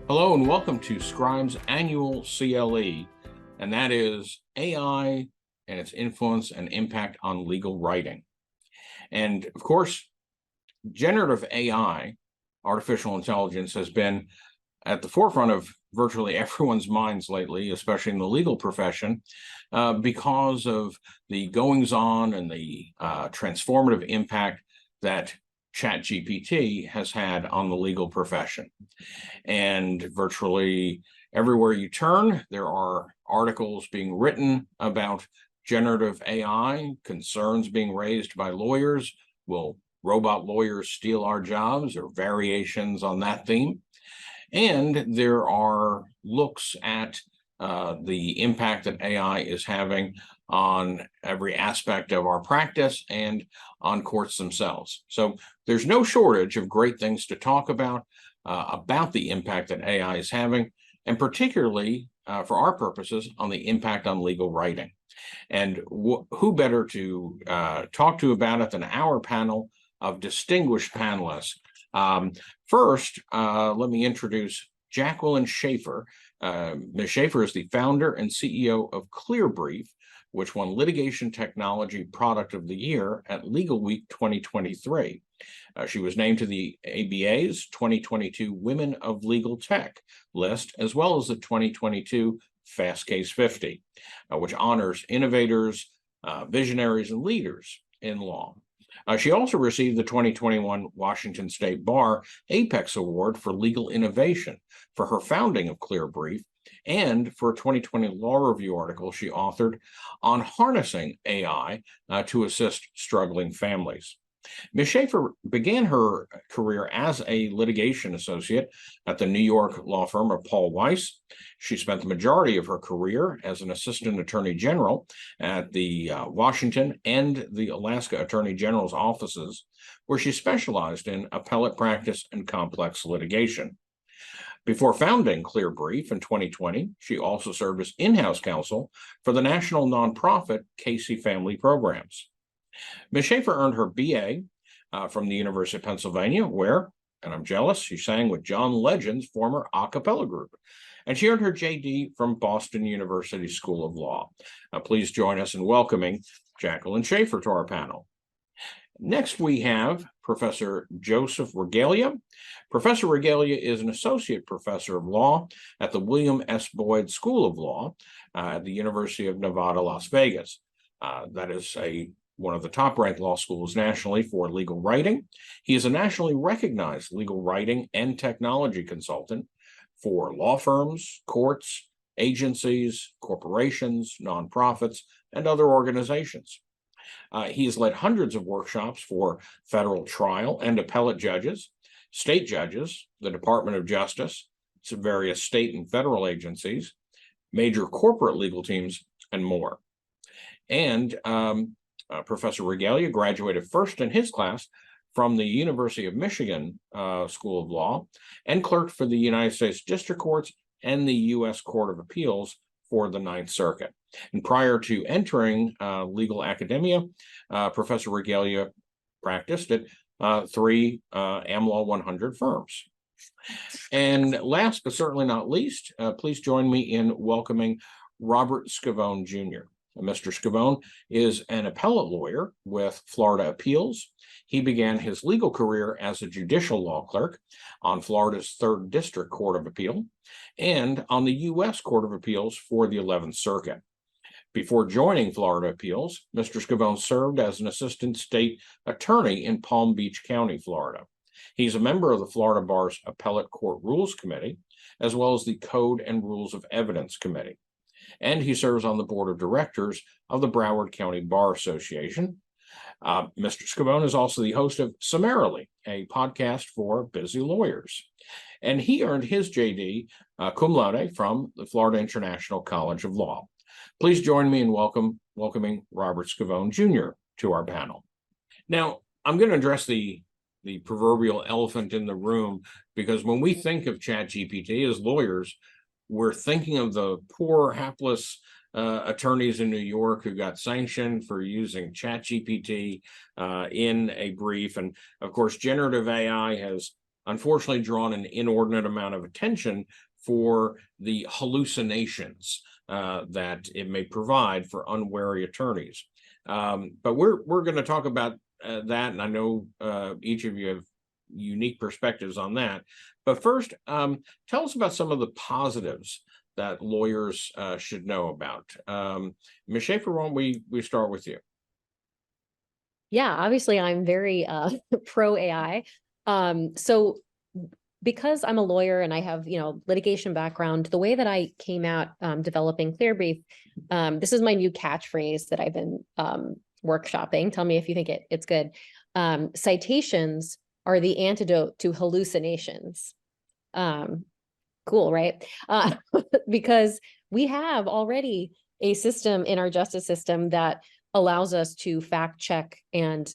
Hello and welcome to Scribes' annual CLE, and that is AI and its influence and impact on legal writing. And of course, generative AI, artificial intelligence, has been at the forefront of virtually everyone's minds lately, especially in the legal profession, because of the goings-on and the transformative impact that ChatGPT has had on the legal profession. And virtually everywhere you turn, there are articles being written about generative AI, concerns being raised by lawyers. Will robot lawyers steal our jobs, or variations on that theme? And there are looks at the impact that AI is having on every aspect of our practice and on courts themselves. So there's no shortage of great things to talk about the impact that AI is having, and particularly for our purposes on the impact on legal writing. And who better to talk to about it than our panel of distinguished panelists. First, let me introduce Jacqueline Schauer. Ms. Schauer is the founder and CEO of ClearBrief, which won Litigation Technology Product of the Year at Legal Week 2023. She was named to the ABA's 2022 Women of Legal Tech list, as well as the 2022 Fast Case 50, which honors innovators, visionaries, and leaders in law. She also received the 2021 Washington State Bar Apex Award for Legal Innovation for her founding of ClearBrief, and for a 2020 Law Review article she authored on harnessing AI to assist struggling families. Ms. Schauer began her career as a litigation associate at the New York law firm of Paul Weiss. She spent the majority of her career as an assistant attorney general at the Washington and the Alaska Attorney General's offices, where she specialized in appellate practice and complex litigation. Before founding ClearBrief in 2020, she also served as in-house counsel for the national nonprofit Casey Family Programs. Ms. Schauer earned her BA from the University of Pennsylvania, where, and I'm jealous, she sang with John Legend's former a cappella group. And she earned her JD from Boston University School of Law. Please join us in welcoming Jacqueline Schauer to our panel. Next, we have Professor Joseph Regalia. Professor Regalia is an associate professor of law at the William S. Boyd School of Law at the University of Nevada, Las Vegas. That is one of the top-ranked law schools nationally for legal writing. He is a nationally recognized legal writing and technology consultant for law firms, courts, agencies, corporations, nonprofits, and other organizations. He has led hundreds of workshops for federal trial and appellate judges, state judges, the Department of Justice, some various state and federal agencies, major corporate legal teams, and more. And Professor Regalia graduated first in his class from the University of Michigan School of Law and clerked for the United States District Courts and the U.S. Court of Appeals for the Ninth Circuit. And prior to entering legal academia, Professor Regalia practiced at three AmLaw 100 firms. And last but certainly not least, please join me in welcoming Robert Scavone Jr. Mr. Scavone is an appellate lawyer with Florida Appeals. He began his legal career as a judicial law clerk on Florida's 3rd District Court of Appeal and on the U.S. Court of Appeals for the 11th Circuit. Before joining Florida Appeals, Mr. Scavone served as an assistant state attorney in Palm Beach County, Florida. He's a member of the Florida Bar's Appellate Court Rules Committee, as well as the Code and Rules of Evidence Committee. And he serves on the board of directors of the Broward County Bar Association. Mr. Scavone is also the host of Summarily, a podcast for busy lawyers. And he earned his JD cum laude from the Florida International College of Law. Please join me in welcoming Robert Scavone Jr. to our panel. Now, I'm going to address the proverbial elephant in the room, because when we think of ChatGPT as lawyers, we're thinking of the poor, hapless attorneys in New York who got sanctioned for using ChatGPT in a brief. And of course, generative AI has unfortunately drawn an inordinate amount of attention for the hallucinations that it may provide for unwary attorneys. But we're going to talk about that, and I know each of you have unique perspectives on that. But first, tell us about some of the positives that lawyers should know about. Ms. Schaefer, why don't we start with you? Yeah, obviously I'm very pro AI. So because I'm a lawyer and I have, litigation background, the way that I came out developing ClearBrief, this is my new catchphrase that I've been workshopping. Tell me if you think it's good. Citations are the antidote to hallucinations. Cool, right? Because we have already a system in our justice system that allows us to fact check and,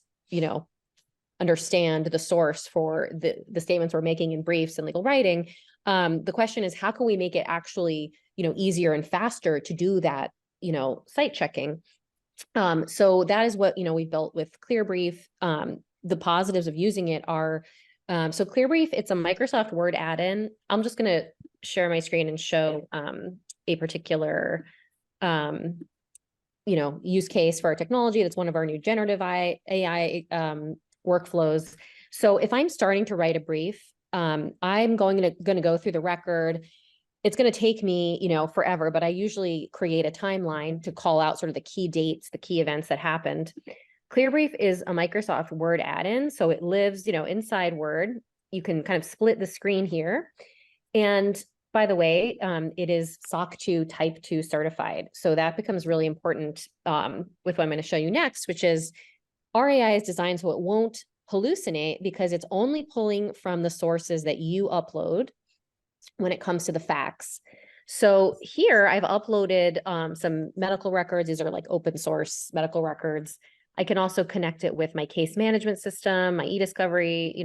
understand the source for the statements we're making in briefs and legal writing. The question is, how can we make it actually, easier and faster to do that, site checking? So that is what, we built with ClearBrief. The positives of using it are, so ClearBrief, it's a Microsoft Word add-in. I'm just going to share my screen and show a particular, use case for our technology. That's one of our new generative AI workflows. So if I'm starting to write a brief, I'm going to go through the record. It's going to take me, forever, but I usually create a timeline to call out sort of the key dates, the key events that happened. ClearBrief is a Microsoft Word add-in, so it lives, inside Word. You can kind of split the screen here. And by the way, it is SOC 2 Type 2 certified. So that becomes really important with what I'm going to show you next, which is our AI is designed so it won't hallucinate because it's only pulling from the sources that you upload when it comes to the facts. So here I've uploaded some medical records. These are like open source medical records. I can also connect it with my case management system, my e-discovery,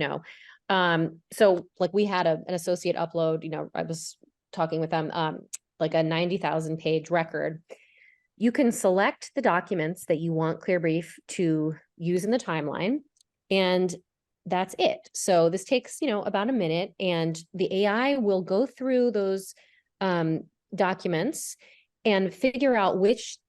so like we had an associate upload, I was talking with them, like a 90,000 page record. You can select the documents that you want ClearBrief to use in the timeline, and that's it. So this takes, about a minute, and the AI will go through those documents and figure out which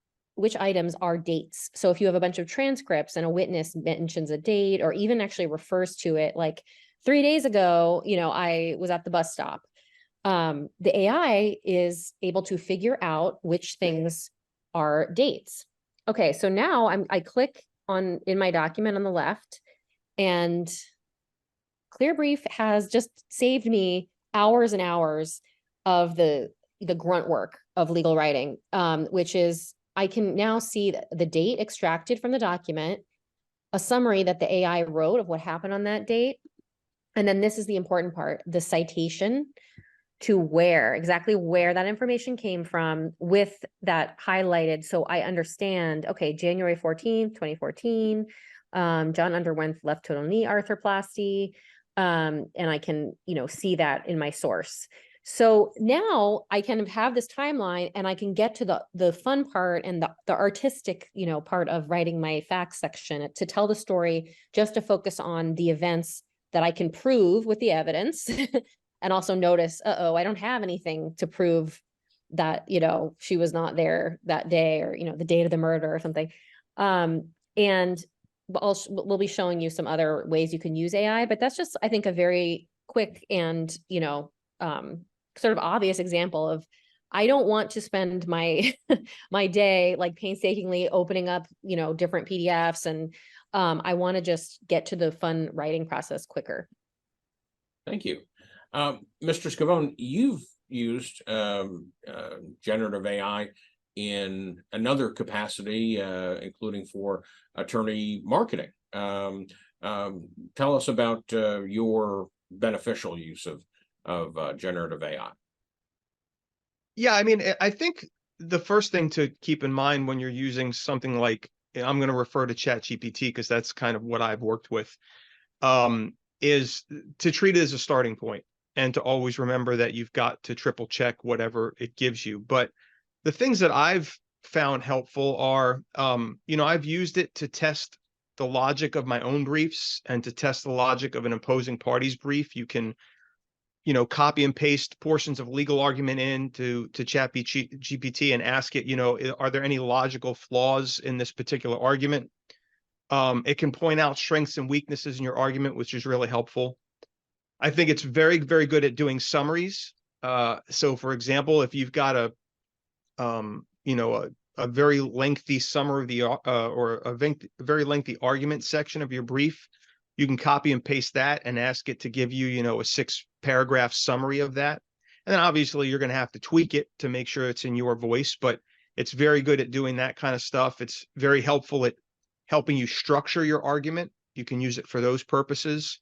items are dates. So if you have a bunch of transcripts and a witness mentions a date or even actually refers to it, like 3 days ago, I was at the bus stop. The AI is able to figure out which things are dates. Okay, so now I click in my document on the left, and ClearBrief has just saved me hours and hours of the grunt work of legal writing, which is I can now see the date extracted from the document, a summary that the AI wrote of what happened on that date. And then this is the important part, the citation to exactly where that information came from with that highlighted. So I understand, okay, January 14th, 2014, John underwent left total knee arthroplasty. And I can, see that in my source. So now I kind of have this timeline, and I can get to the fun part and the artistic, part of writing my facts section to tell the story, just to focus on the events that I can prove with the evidence. And also notice, I don't have anything to prove that, she was not there that day, or, the date of the murder or something. And we'll be showing you some other ways you can use AI, but that's just, I think, a very quick and, sort of obvious example of, I don't want to spend my my day like painstakingly opening up, different PDFs, and I want to just get to the fun writing process quicker. Thank you. Mr. Scavone, you've used generative AI in another capacity, including for attorney marketing. Tell us about your beneficial use of generative AI. Yeah, I mean, I think the first thing to keep in mind when you're using something like, I'm going to refer to ChatGPT because that's kind of what I've worked with, is to treat it as a starting point, and to always remember that you've got to triple check whatever it gives you. But the things that I've found helpful are, I've used it to test the logic of my own briefs and to test the logic of an opposing party's brief. You can, you know, copy and paste portions of legal argument into GPT and ask it, you know, are there any logical flaws in this particular argument? It can point out strengths and weaknesses in your argument, which is really helpful. I think it's very, very good at doing summaries. So for example, if you've got a, you know, a very lengthy summary of the, or a very lengthy argument section of your brief, you can copy and paste that and ask it to give you, you know, a 6-paragraph summary of that. And then obviously you're going to have to tweak it to make sure it's in your voice, but it's very good at doing that kind of stuff. It's very helpful at helping you structure your argument. You can use it for those purposes.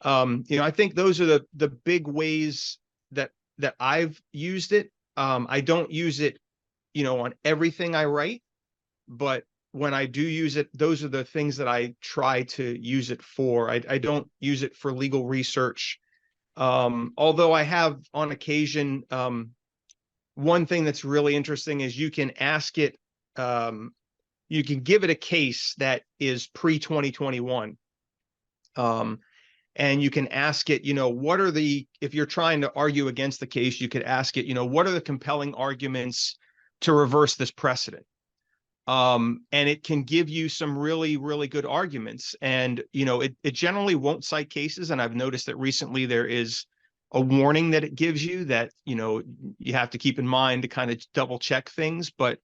You know, I think those are the big ways that I've used it. I don't use it, you know, on everything I write, but when I do use it, those are the things that I try to use it for. I don't use it for legal research. Although I have on occasion, one thing that's really interesting is you can ask it, you can give it a case that is pre-2021. And you can ask it, you know, what are the, if you're trying to argue against the case, you could ask it, you know, what are the compelling arguments to reverse this precedent? And it can give you some really, really good arguments. And, you know, it generally won't cite cases. And I've noticed that recently there is a warning that it gives you that, you know, you have to keep in mind to kind of double check things. But,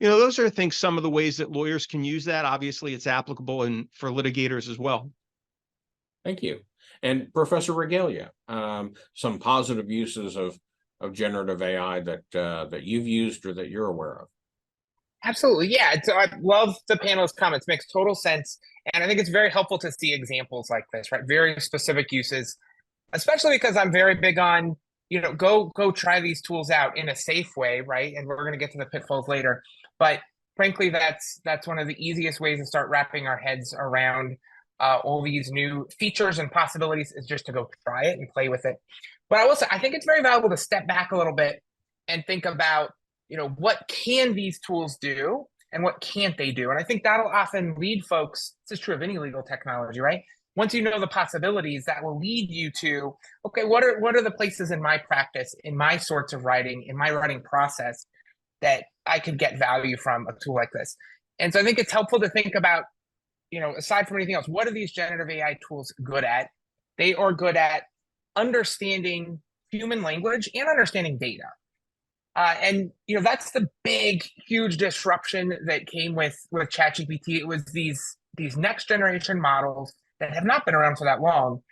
you know, those are, I think, some of the ways that lawyers can use that. Obviously, it's applicable for litigators as well. Thank you. And Professor Regalia, some positive uses of generative AI that you've used or that you're aware of. Absolutely. Yeah. I love the panelist comments. Makes total sense. And I think it's very helpful to see examples like this, right? Very specific uses, especially because I'm very big on, you know, go try these tools out in a safe way, right? And we're going to get to the pitfalls later. But frankly, that's one of the easiest ways to start wrapping our heads around all these new features and possibilities, is just to go try it and play with it. But I think it's very valuable to step back a little bit and think about, you know, what can these tools do and what can't they do? And I think that'll often lead folks, this is true of any legal technology, right? Once you know the possibilities, that will lead you to, okay, what are the places in my practice, in my sorts of writing, in my writing process, that I could get value from a tool like this? And so I think it's helpful to think about, you know, aside from anything else, what are these generative AI tools good at? They are good at understanding human language and understanding data. And, you know, that's the big, huge disruption that came with ChatGPT. It was these next generation models that have not been around for that long,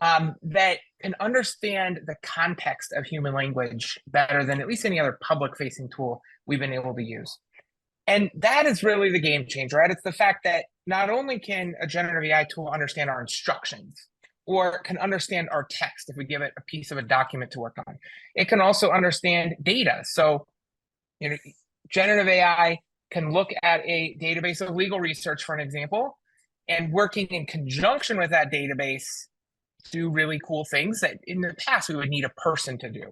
that can understand the context of human language better than at least any other public facing tool we've been able to use. And that is really the game changer, right? It's the fact that not only can a generative AI tool understand our instructions, or can understand our text if we give it a piece of a document to work on, it can also understand data. So, you know, generative AI can look at a database of legal research, for an example, and working in conjunction with that database, do really cool things that in the past we would need a person to do.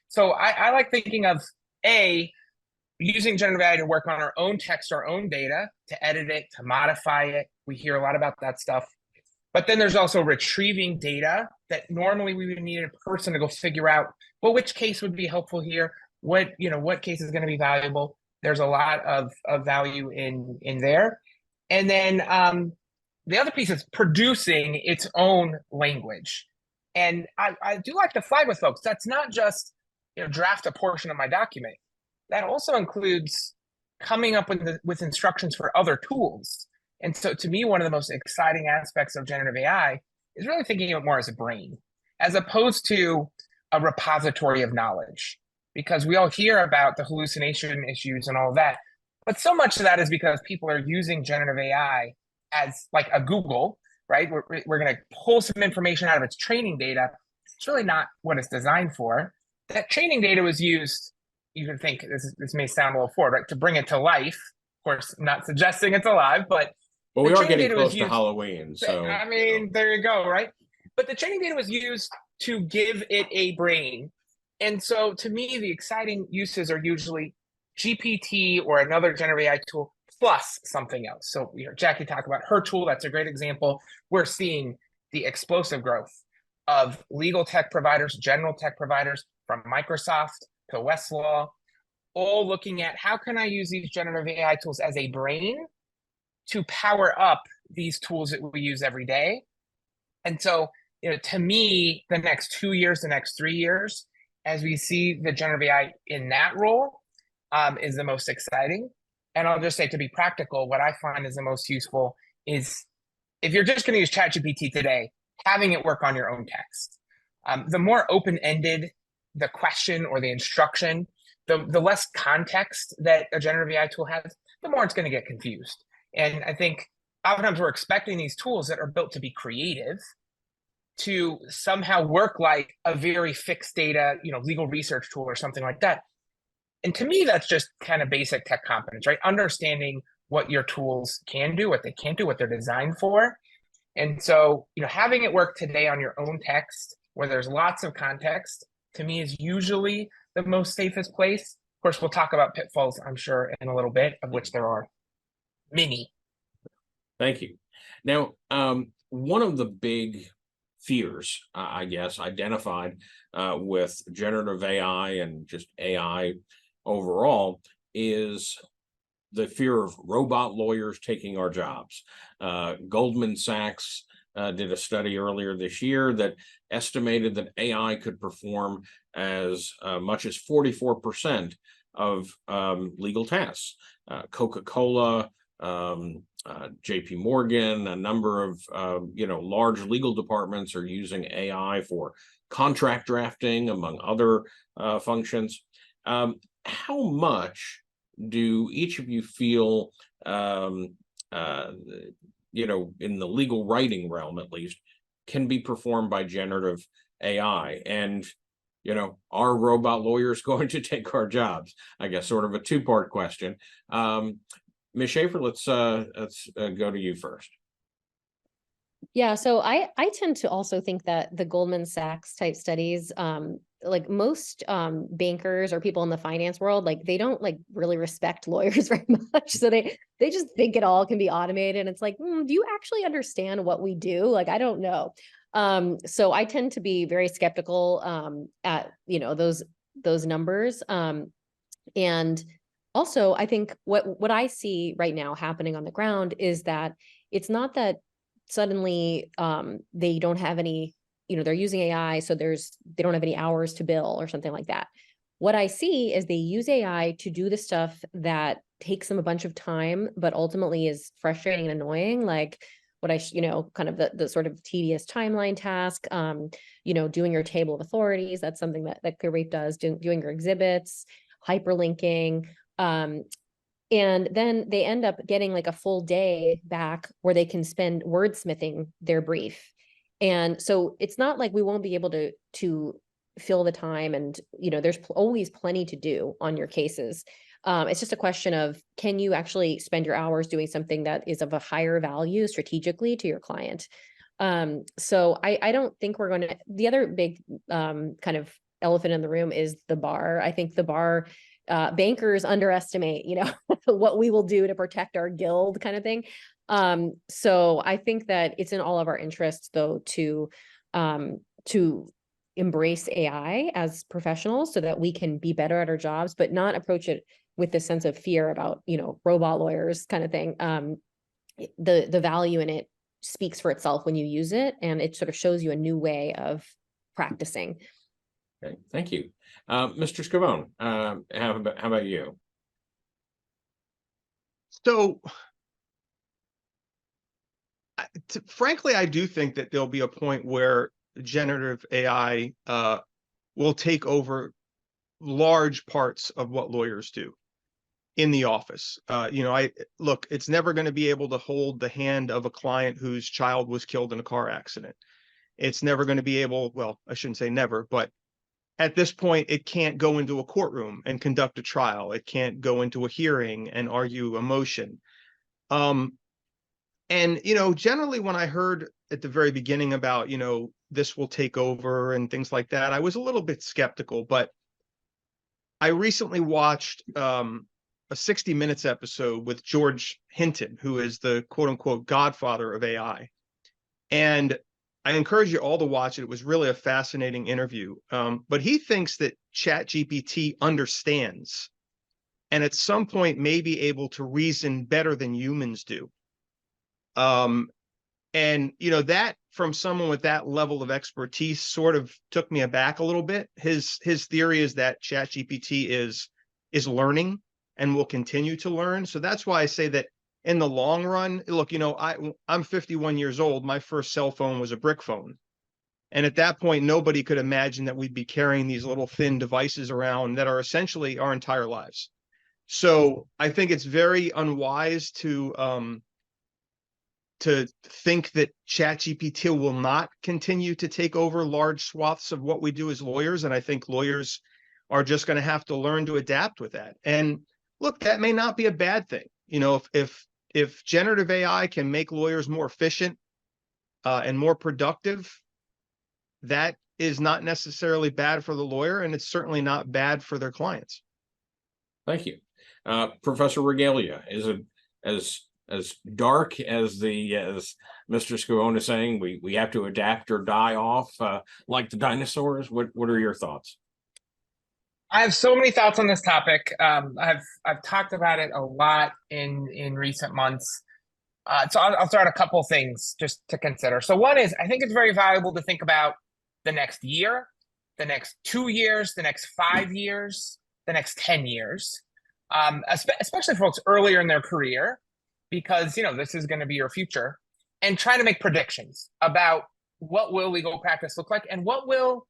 So I like thinking of using generative AI to work on our own text, our own data, to edit it, to modify it. We hear a lot about that stuff. But then there's also retrieving data that normally we would need a person to go figure out, well, which case would be helpful here? What case is going to be valuable? There's a lot of value in there. And then the other piece is producing its own language. And I do like to flag with folks, that's not just, you know, draft a portion of my document. That also includes coming up with instructions for other tools. And so to me, one of the most exciting aspects of generative AI is really thinking of it more as a brain, as opposed to a repository of knowledge. Because we all hear about the hallucination issues and all of that. But so much of that is because people are using generative AI as like a Google, right? We're going to pull some information out of its training data. It's really not what it's designed for. That training data was used, you can think, this may sound a little forward, right? To bring it to life. Of course, not suggesting it's alive, but we are getting close to Halloween, so I mean, there you go, right? But the training data was used to give it a brain. And so to me, the exciting uses are usually GPT or another generative AI tool plus something else. So, Jackie talked about her tool. That's a great example. We're seeing the explosive growth of legal tech providers, general tech providers, from Microsoft to Westlaw, all looking at how can I use these generative AI tools as a brain to power up these tools that we use every day. And so, to me, the next 2 years, the next 3 years, as we see the generative AI in that role, is the most exciting. And I'll just say, to be practical, what I find is the most useful is, if you're just going to use ChatGPT today, having it work on your own text. The more open-ended the question or the instruction, the less context that a generative AI tool has, the more it's going to get confused. And I think oftentimes we're expecting these tools that are built to be creative to somehow work like a very fixed data, legal research tool or something like that. And to me, that's just kind of basic tech competence, right? Understanding what your tools can do, what they can't do, what they're designed for. And so, having it work today on your own text, where there's lots of context, to me is usually the most safest place. Of course, we'll talk about pitfalls, I'm sure, in a little bit, of which there are many. Thank you. Now, one of the big fears, I guess, identified with generative AI and just AI overall is the fear of robot lawyers taking our jobs. Goldman Sachs did a study earlier this year that estimated that AI could perform as much as 44% of legal tasks. Coca-Cola, JP Morgan, a number of large legal departments are using AI for contract drafting, among other functions. How much do each of you feel, in the legal writing realm at least, can be performed by generative AI? And, are robot lawyers going to take our jobs? I guess sort of a two-part question. Ms. Schaefer, let's go to you first. Yeah, so I tend to also think that the Goldman Sachs type studies, like most bankers or people in the finance world, like they don't really respect lawyers very much. So they just think it all can be automated. And it's like, do you actually understand what we do? Like, I don't know. So I tend to be very skeptical at those numbers. And also, I think what I see right now happening on the ground is that it's not that suddenly they don't have any, they're using AI, so they don't have any hours to bill or something like that. What I see is they use AI to do the stuff that takes them a bunch of time, but ultimately is frustrating and annoying, like what kind of the sort of tedious timeline task, doing your table of authorities. That's something that Clearbrief does, doing your exhibits, hyperlinking. And then they end up getting like a full day back where they can spend wordsmithing their brief. And so it's not like we won't be able to fill the time, and there's always plenty to do on your cases. It's just a question of, can you actually spend your hours doing something that is of a higher value strategically to your client? So I don't think we're going to. The other big kind of elephant in the room is the bar. I think the bar, bankers underestimate, what we will do to protect our guild, kind of thing. So I think that it's in all of our interests, though, to embrace AI as professionals so that we can be better at our jobs, but not approach it with this sense of fear about, robot lawyers kind of thing. The value in it speaks for itself when you use it, and it sort of shows you a new way of practicing. Okay, thank you. Mr. Scavone, how about you? So, frankly, I do think that there'll be a point where generative AI will take over large parts of what lawyers do in the office. Look, it's never going to be able to hold the hand of a client whose child was killed in a car accident. It's never going to be able, well, I shouldn't say never, but at this point, it can't go into a courtroom and conduct a trial. It can't go into a hearing and argue a motion. And, generally when I heard at the very beginning about, this will take over and things like that, I was a little bit skeptical, but I recently watched a 60 Minutes episode with George Hinton, who is the quote unquote godfather of AI. And I encourage you all to watch it. It was really a fascinating interview. But he thinks that ChatGPT understands and at some point may be able to reason better than humans do. And that from someone with that level of expertise sort of took me aback a little bit. His theory is that ChatGPT is learning and will continue to learn. So that's why I say that in the long run, look, I'm 51 years old. My first cell phone was a brick phone. And at that point, nobody could imagine that we'd be carrying these little thin devices around that are essentially our entire lives. So I think it's very unwise to think that ChatGPT will not continue to take over large swaths of what we do as lawyers. And I think lawyers are just going to have to learn to adapt with that. And look, that may not be a bad thing. If generative AI can make lawyers more efficient and more productive, that is not necessarily bad for the lawyer, and it's certainly not bad for their clients. Thank you. Professor Regalia, is it as dark as Mr. Scavone is saying, we have to adapt or die off like the dinosaurs? What are your thoughts? I have so many thoughts on this topic. I've talked about it a lot in recent months. So I'll start a couple things just to consider. So one is, I think it's very valuable to think about the next year, the next 2 years, the next 5 years, the next 10 years, especially folks earlier in their career, because this is going to be your future, and trying to make predictions about what will legal practice look like and what will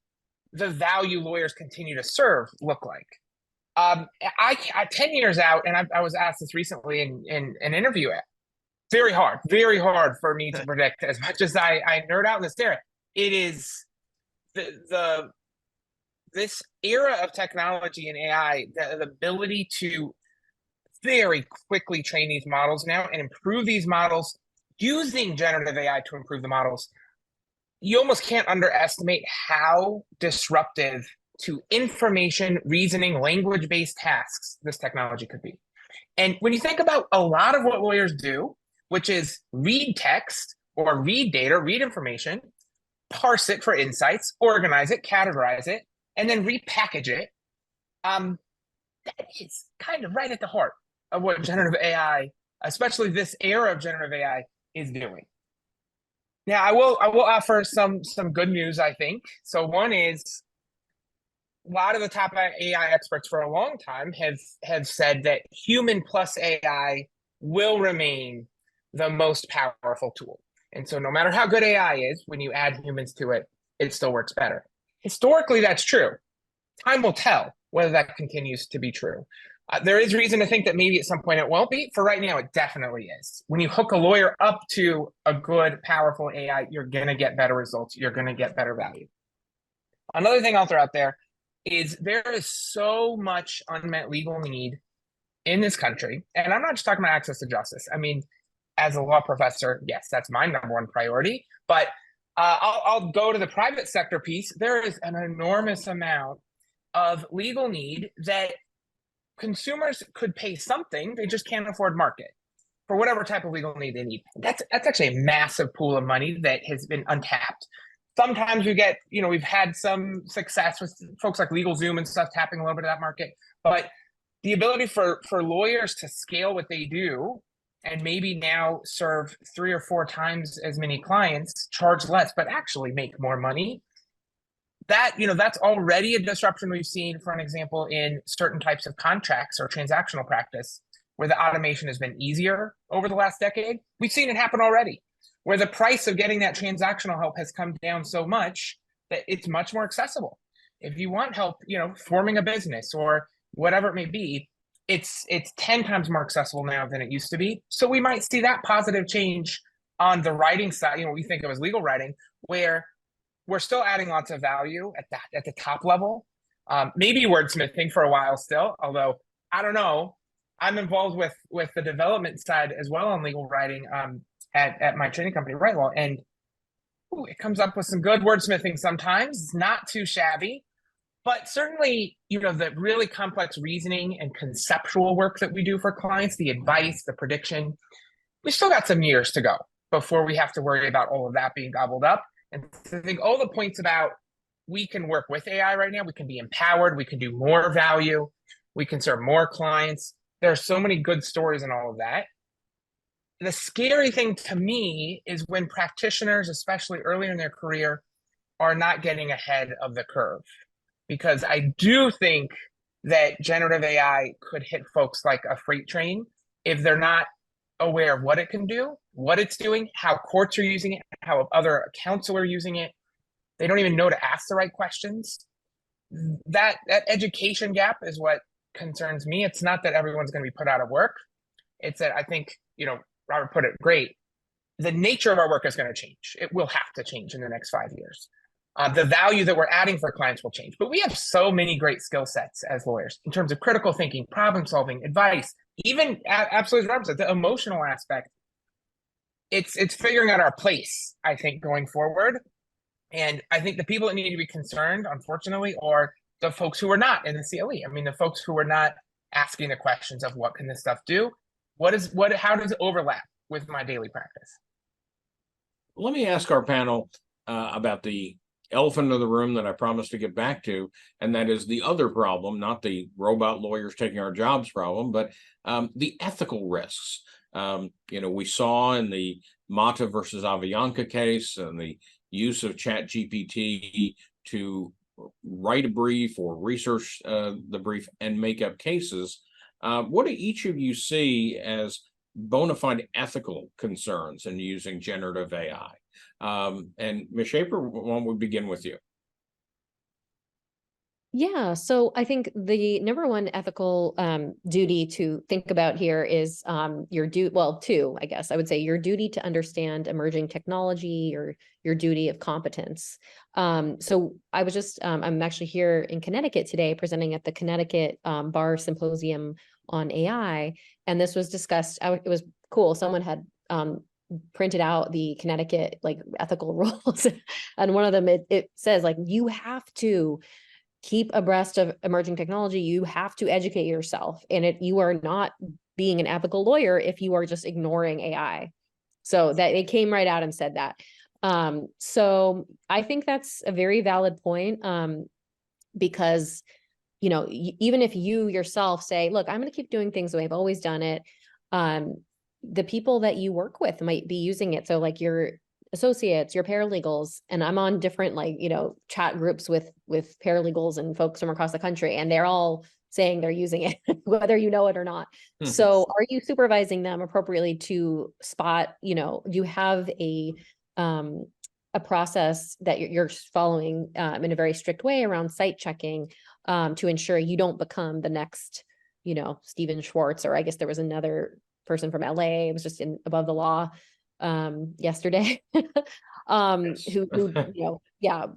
the value lawyers continue to serve look like. I 10 years out, and I was asked this recently in an interview. Very hard for me to predict. As much as I nerd out in this area, it is this era of technology and AI, the ability to very quickly train these models now and improve these models using generative AI to improve the models. You almost can't underestimate how disruptive to information, reasoning, language-based tasks this technology could be. And when you think about a lot of what lawyers do, which is read text or read data, read information, parse it for insights, organize it, categorize it, and then repackage it, that is kind of right at the heart of what generative AI, especially this era of generative AI, is doing. Now, I will offer some good news, I think. So one is, a lot of the top AI experts for a long time have said that human plus AI will remain the most powerful tool. And so no matter how good AI is, when you add humans to it, it still works better. Historically, that's true. Time will tell whether that continues to be true. There is reason to think that maybe at some point it won't be. For right now, it definitely is. When you hook a lawyer up to a good, powerful AI, you're going to get better results. You're going to get better value. Another thing I'll throw out there is there is so much unmet legal need in this country. And I'm not just talking about access to justice. I mean, as a law professor, yes, that's my number one priority. But I'll go to the private sector piece. There is an enormous amount of legal need that consumers could pay something, they just can't afford market for whatever type of legal need they need. That's actually a massive pool of money that has been untapped. Sometimes we get, we've had some success with folks like LegalZoom and stuff tapping a little bit of that market, but the ability for lawyers to scale what they do and maybe now serve 3 or 4 times as many clients, charge less, but actually make more money, that's already a disruption we've seen, for an example, in certain types of contracts or transactional practice, where the automation has been easier over the last decade. We've seen it happen already, where the price of getting that transactional help has come down so much that it's much more accessible. If you want help, forming a business or whatever it may be, it's 10 times more accessible now than it used to be. So we might see that positive change on the writing side, we think of as legal writing, where we're still adding lots of value at the top level. Maybe wordsmithing for a while still, although I don't know. I'm involved with the development side as well on legal writing at my training company, Right Law, and it comes up with some good wordsmithing sometimes. It's not too shabby. But certainly, the really complex reasoning and conceptual work that we do for clients, the advice, the prediction, we still got some years to go before we have to worry about all of that being gobbled up. And so I think all the points about we can work with AI right now, we can be empowered, we can do more value, we can serve more clients. There are so many good stories in all of that. The scary thing to me is when practitioners, especially earlier in their career, are not getting ahead of the curve. Because I do think that generative AI could hit folks like a freight train if they're not aware of what it can do, what it's doing, how courts are using it, how other counsel are using it. They don't even know to ask the right questions. That education gap is what concerns me. It's not that everyone's going to be put out of work. It's that I think, Robert put it great. The nature of our work is going to change. It will have to change in the next 5 years. The value that we're adding for clients will change. But we have so many great skill sets as lawyers in terms of critical thinking, problem solving, advice, even absolutely, as Robert said, the emotional aspect. It's figuring out our place, I think, going forward. And I think the people that need to be concerned, unfortunately, are the folks who are not in the CLE. I mean, the folks who are not asking the questions of what can this stuff do? How does it overlap with my daily practice? Let me ask our panel about the elephant in the room that I promised to get back to, and that is the other problem, not the robot lawyers taking our jobs problem, but the ethical risks. We saw in the Mata versus Avianca case and the use of ChatGPT to write a brief or research the brief and make up cases. What do each of you see as bona fide ethical concerns in using generative AI? And Ms. Schaefer, why don't we begin with you? Yeah, so I think the number one ethical duty to think about here is two, I guess I would say your duty to understand emerging technology or your duty of competence. So I was just, I'm actually here in Connecticut today presenting at the Connecticut Bar Symposium on AI, and this was discussed. It was cool. Someone had printed out the Connecticut ethical rules, and one of them it says you have to keep abreast of emerging technology. You have to educate yourself, and you are not being an ethical lawyer if you are just ignoring AI. So that it came right out and said that. So I think that's a very valid point, because even if you yourself say, look, I'm going to keep doing things the way I've always done it, the people that you work with might be using it. So your associates, your paralegals, and I'm on different chat groups with paralegals and folks from across the country, and they're all saying they're using it, whether you know it or not. So are you supervising them appropriately to spot, do you have a process that you're following in a very strict way around site checking to ensure you don't become the next, Stephen Schwartz, or I guess there was another person from LA, it was just above the law yesterday, who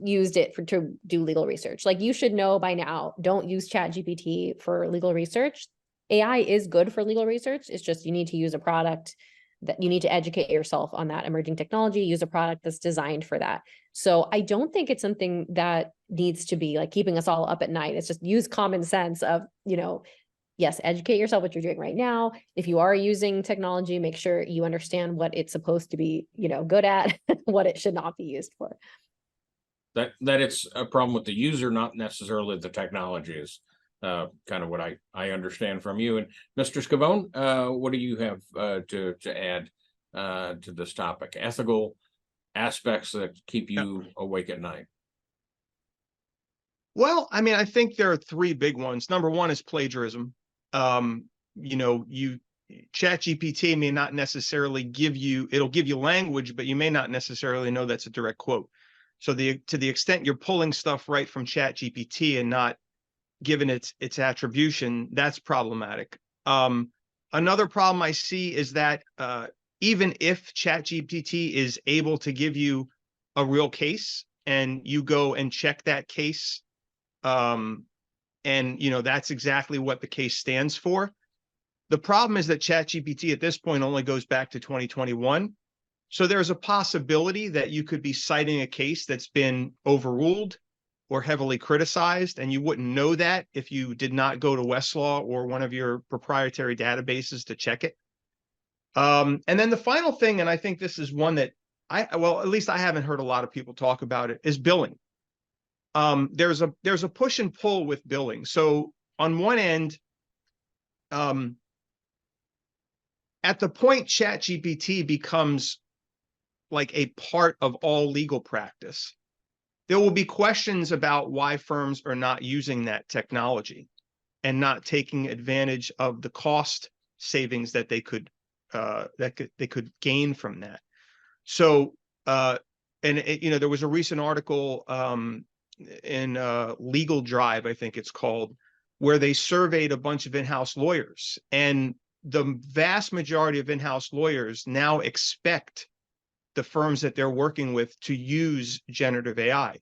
used it to do legal research. You should know by now, don't use ChatGPT for legal research. AI is good for legal research. It's just, you need to use a product that you need to educate yourself on that emerging technology, use a product that's designed for that. So I don't think it's something that needs to be keeping us all up at night. It's just use common sense of, yes, educate yourself what you're doing right now. If you are using technology, make sure you understand what it's supposed to be, good at, what it should not be used for. That it's a problem with the user, not necessarily the technology, is kind of what I understand from you. And Mr. Scavone, what do you have to add to this topic? Ethical aspects that keep you awake at night. Well, I mean, I think there are three big ones. Number one is plagiarism. ChatGPT may not necessarily it'll give you language, but you may not necessarily know that's a direct quote. So to the extent you're pulling stuff right from ChatGPT and not given its attribution, that's problematic. Another problem I see is that even if ChatGPT is able to give you a real case and you go and check that case, and that's exactly what the case stands for. The problem is that ChatGPT at this point only goes back to 2021. So there's a possibility that you could be citing a case that's been overruled, or heavily criticized, and you wouldn't know that if you did not go to Westlaw or one of your proprietary databases to check it. And then the final thing, and I think this is one that well, at least I haven't heard a lot of people talk about it, is billing. There's a push and pull with billing. So on one end, at the point ChatGPT becomes like a part of all legal practice, there will be questions about why firms are not using that technology and not taking advantage of the cost savings that they could gain from that. So, there was a recent article in Legal Drive, I think it's called, where they surveyed a bunch of in-house lawyers, and the vast majority of in-house lawyers now expect the firms that they're working with to use generative AI.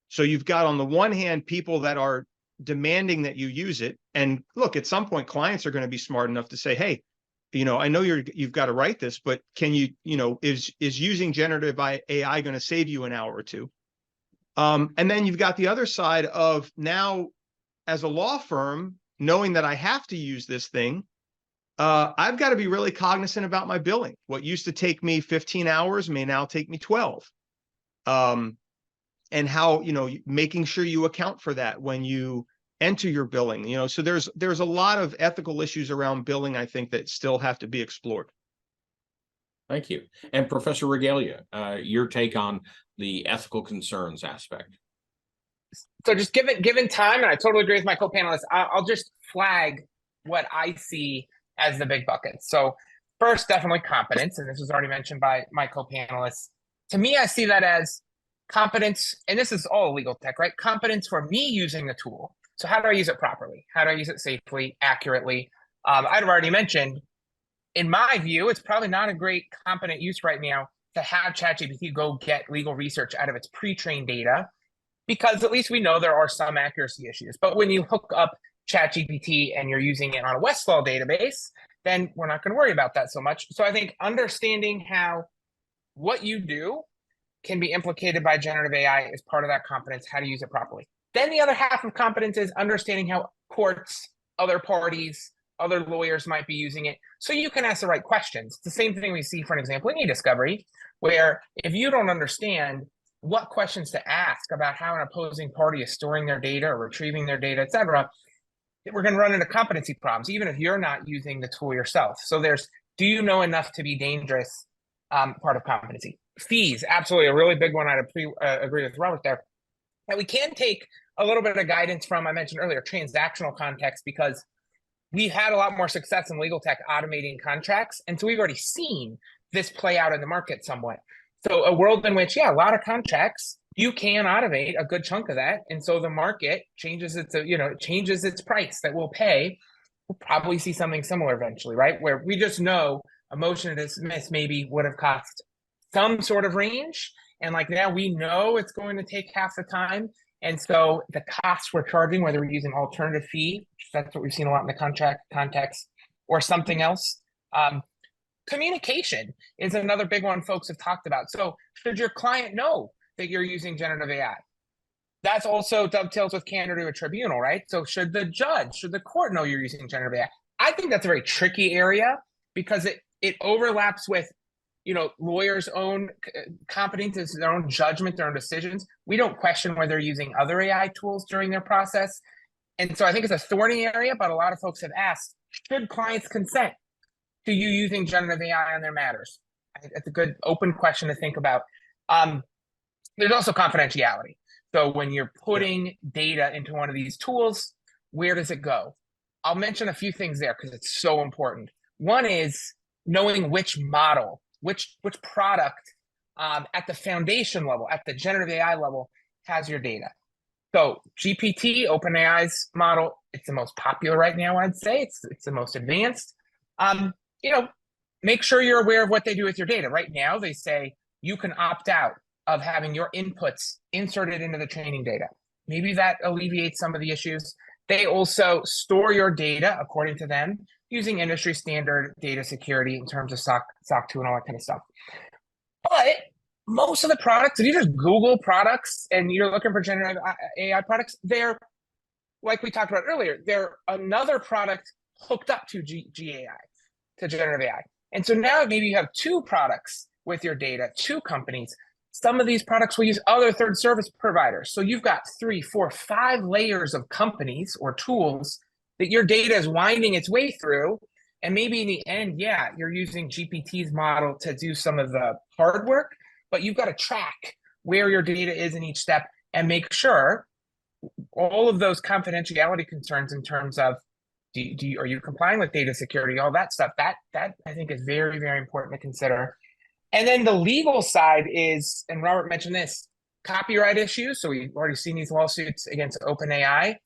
So you've got, on the one hand, people that are demanding that you use it. And look, at some point, clients are going to be smart enough to say, hey, I know you've got to write this, but can you, is using generative AI going to save you an hour or two? And then you've got the other side of, now, as a law firm, knowing that I have to use this thing, I've got to be really cognizant about my billing. What used to take me 15 hours may now take me 12. And how, making sure you account for that when you enter your billing, so there's a lot of ethical issues around billing, I think, that still have to be explored. Thank you. And Professor Regalia, your take on the ethical concerns aspect. So just given time, and I totally agree with my co-panelists, I'll just flag what I see as the big buckets. So first, definitely competence, and this was already mentioned by my co-panelists. To me, I see that as competence, and this is all legal tech, right? Competence for me using the tool. So how do I use it properly? How do I use it safely, accurately? I've already mentioned, in my view, it's probably not a great competent use right now to have ChatGPT go get legal research out of its pre-trained data, because at least we know there are some accuracy issues. But when you hook up ChatGPT and you're using it on a Westlaw database, then we're not going to worry about that so much. So I think understanding how what you do can be implicated by generative AI is part of that competence, how to use it properly. Then the other half of competence is understanding how courts, other parties, other lawyers might be using it, so you can ask the right questions. It's the same thing we see, for an example, in e-discovery, where if you don't understand what questions to ask about how an opposing party is storing their data or retrieving their data, et cetera, we're going to run into competency problems, even if you're not using the tool yourself. So there's, do you know enough to be dangerous, part of competency. Fees, absolutely a really big one. I'd agree with Robert there. And we can take a little bit of guidance from, I mentioned earlier, transactional context, because we've had a lot more success in legal tech automating contracts. And so we've already seen this play out in the market somewhat. So a world in which, a lot of contracts, you can automate a good chunk of that. And so the market changes changes its price that we'll pay. We'll probably see something similar eventually, right? Where we just know a motion to dismiss maybe would have cost some sort of range. And like now we know it's going to take half the time. And so the costs we're charging, whether we're using alternative fee, that's what we've seen a lot in the contract context, or something else. Communication is another big one folks have talked about. So should your client know that you're using generative AI? That's also dovetails with candor to a tribunal, right? So should the judge, should the court know you're using generative AI? I think that's a very tricky area, because it overlaps with lawyers' own competence, their own judgment, their own decisions. We don't question whether they're using other AI tools during their process. And so I think it's a thorny area, but a lot of folks have asked, should clients consent to you using generative AI on their matters? It's a good open question to think about. There's also confidentiality. So when you're putting data into one of these tools, where does it go? I'll mention a few things there because it's so important. One is knowing which model, which product at the foundation level, at the generative AI level, has your data. So GPT, OpenAI's model, it's the most popular right now, I'd say. It's the most advanced. Make sure you're aware of what they do with your data. Right now, they say you can opt out of having your inputs inserted into the training data. Maybe that alleviates some of the issues. They also store your data, according to them, using industry standard data security in terms of SOC 2 and all that kind of stuff. But most of the products, if you just Google products and you're looking for generative AI products, they're, like we talked about earlier, they're another product hooked up to GAI, to generative AI. And so now maybe you have two products with your data, two companies. Some of these products will use other third service providers. So you've got 3, 4, 5 layers of companies or tools that your data is winding its way through. And maybe in the end, yeah, you're using GPT's model to do some of the hard work, but you've got to track where your data is in each step and make sure all of those confidentiality concerns in terms of are you complying with data security, all that stuff, that I think is very, very important to consider. And then the legal side is, and Robert mentioned this, copyright issues. So we've already seen these lawsuits against OpenAI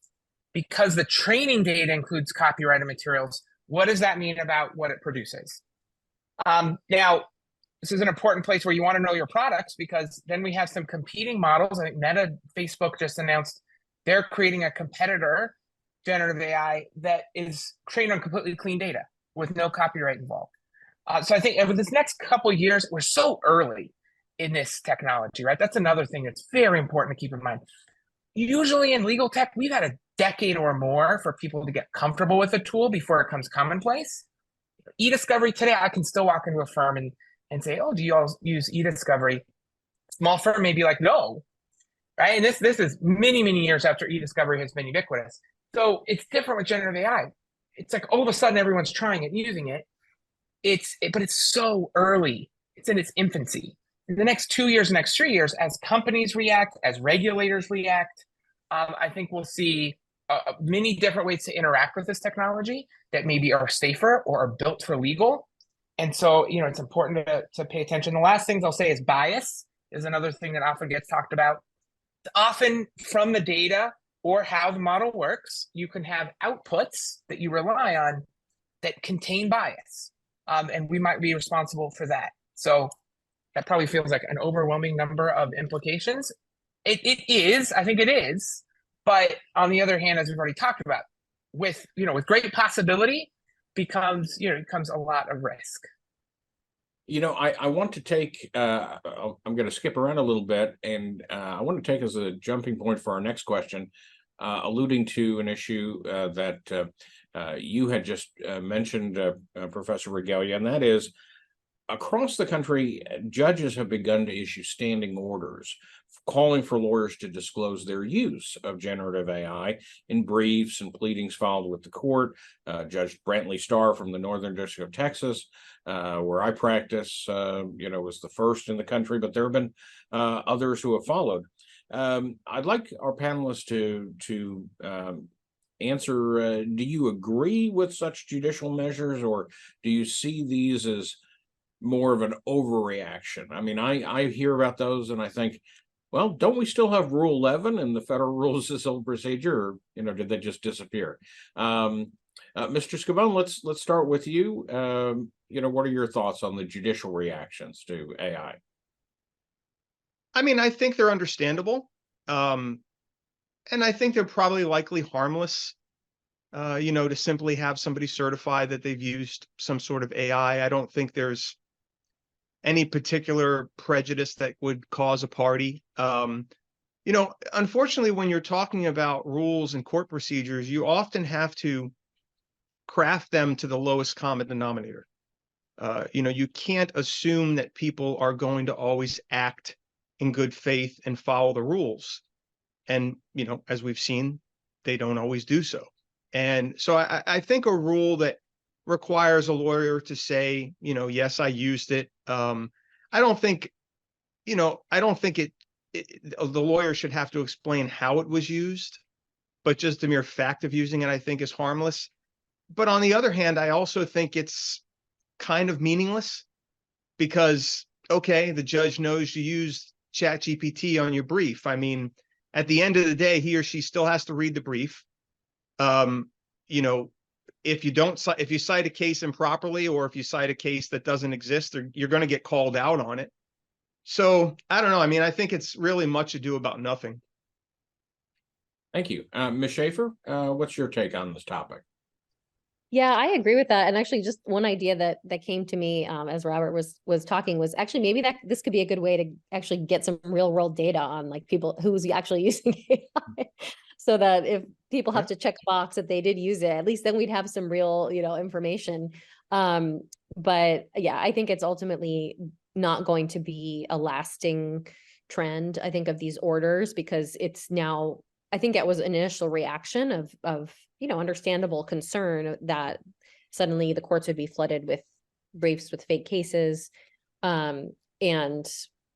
because the training data includes copyrighted materials. What does that mean about what it produces? Now, this is an important place where you want to know your products, because then we have some competing models. I think Meta, Facebook just announced they're creating a competitor generative AI that is trained on completely clean data with no copyright involved. So I think over this next couple of years, we're so early in this technology, right? That's another thing that's very important to keep in mind. Usually in legal tech, we've had a decade or more for people to get comfortable with a tool before it comes commonplace. E-discovery today, I can still walk into a firm and say, oh, do you all use e-discovery? Small firm may be like, no, right? And this is many, many years after e-discovery has been ubiquitous. So it's different with generative AI. It's like all of a sudden everyone's trying it, using it. But it's so early. It's in its infancy. In the next 2 years, next 3 years, as companies react, as regulators react, I think we'll see many different ways to interact with this technology that maybe are safer or are built for legal. And so, it's important to pay attention. The last things I'll say is bias is another thing that often gets talked about. Often from the data or how the model works, you can have outputs that you rely on that contain bias. And we might be responsible for that. So that probably feels like an overwhelming number of implications. It is, I think it is. But on the other hand, as we've already talked about, with great possibility becomes a lot of risk. I want to take, I'm going to skip around a little bit, and I want to take as a jumping point for our next question, alluding to an issue that you had just mentioned, Professor Regalia, and that is, across the country, judges have begun to issue standing orders calling for lawyers to disclose their use of generative AI in briefs and pleadings filed with the court. Judge Brantley Starr from the Northern District of Texas, where I practice, was the first in the country, but there have been others who have followed. I'd like our panelists to answer, do you agree with such judicial measures, or do you see these as more of an overreaction? I mean, I hear about those and I think, well, don't we still have Rule 11 in the Federal Rules of Civil Procedure, or did they just disappear? Mr. Scavone, let's start with you. What are your thoughts on the judicial reactions to AI? I mean, I think they're understandable. And I think they're probably likely harmless, to simply have somebody certify that they've used some sort of AI. I don't think there's any particular prejudice that would cause a party. Unfortunately, when you're talking about rules and court procedures, you often have to craft them to the lowest common denominator. You can't assume that people are going to always act in good faith and follow the rules. And, as we've seen, they don't always do so. And so I think a rule that requires a lawyer to say, yes, I used it. I don't think the lawyer should have to explain how it was used, but just the mere fact of using it, I think, is harmless. But on the other hand, I also think it's kind of meaningless because, okay, the judge knows you used ChatGPT on your brief. I mean, at the end of the day, he or she still has to read the brief. If you cite a case improperly, or if you cite a case that doesn't exist, you're going to get called out on it. So I don't know. I mean, I think it's really much ado about nothing. Thank you. Ms. Schaefer, what's your take on this topic? Yeah, I agree with that. And actually, just one idea that came to me as Robert was talking was actually maybe that this could be a good way to actually get some real world data on like people who's actually using AI, so that if people have to check a box that they did use it, at least then we'd have some real, information. But yeah, I think it's ultimately not going to be a lasting trend, I think, of these orders, because it's now, I think it was an initial reaction of understandable concern that suddenly the courts would be flooded with briefs with fake cases. And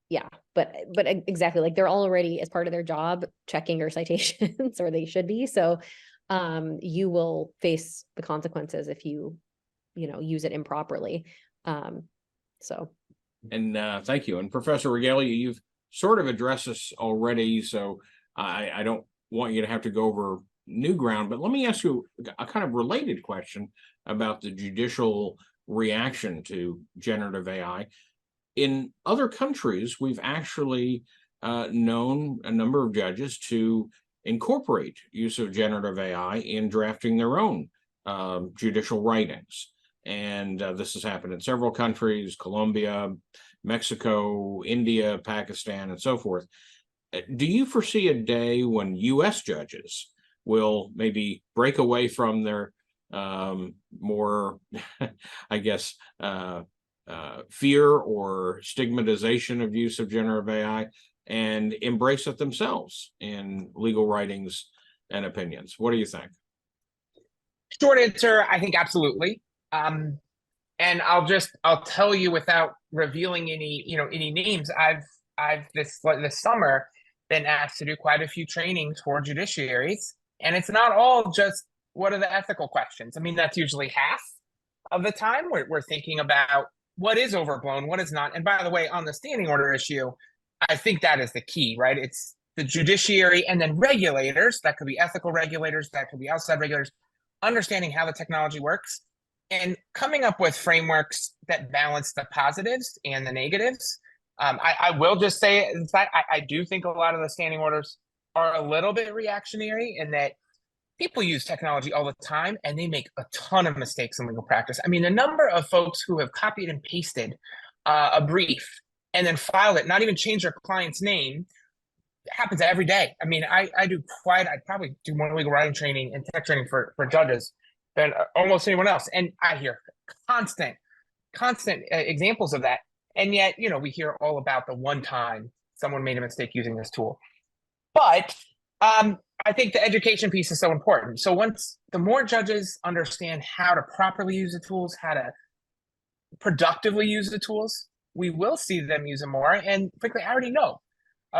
yeah, but exactly, like they're already, as part of their job, checking your citations, or they should be. So you will face the consequences if you use it improperly. So. And thank you. And Professor Regalia, you've sort of addressed this already, so I don't want you to have to go over new ground, but let me ask you a kind of related question about the judicial reaction to generative AI. In other countries, we've actually known a number of judges to incorporate use of generative AI in drafting their own judicial writings. And this has happened in several countries: Colombia, Mexico, India, Pakistan, and so forth. Do you foresee a day when U.S. judges will maybe break away from their more, I guess, fear or stigmatization of use of generative AI and embrace it themselves in legal writings and opinions? What do you think? Short answer, I think absolutely. And I'll tell you without revealing any names. I've this summer been asked to do quite a few trainings for judiciaries, and it's not all just what are the ethical questions. I mean, that's usually half of the time. We're thinking about what is overblown, what is not. And by the way, on the standing order issue, I think that is the key, right? It's the judiciary and then regulators. That could be ethical regulators, that could be outside regulators, understanding how the technology works and coming up with frameworks that balance the positives and the negatives. I will just say, in fact, I do think a lot of the standing orders are a little bit reactionary in that people use technology all the time and they make a ton of mistakes in legal practice. I mean, the number of folks who have copied and pasted a brief and then filed it, not even change their client's name, happens every day. I mean, I probably do more legal writing training and tech training for judges than almost anyone else. And I hear constant examples of that. And yet, we hear all about the one time someone made a mistake using this tool. But I think the education piece is so important. So the more judges understand how to properly use the tools, how to productively use the tools, we will see them use them more. And frankly, I already know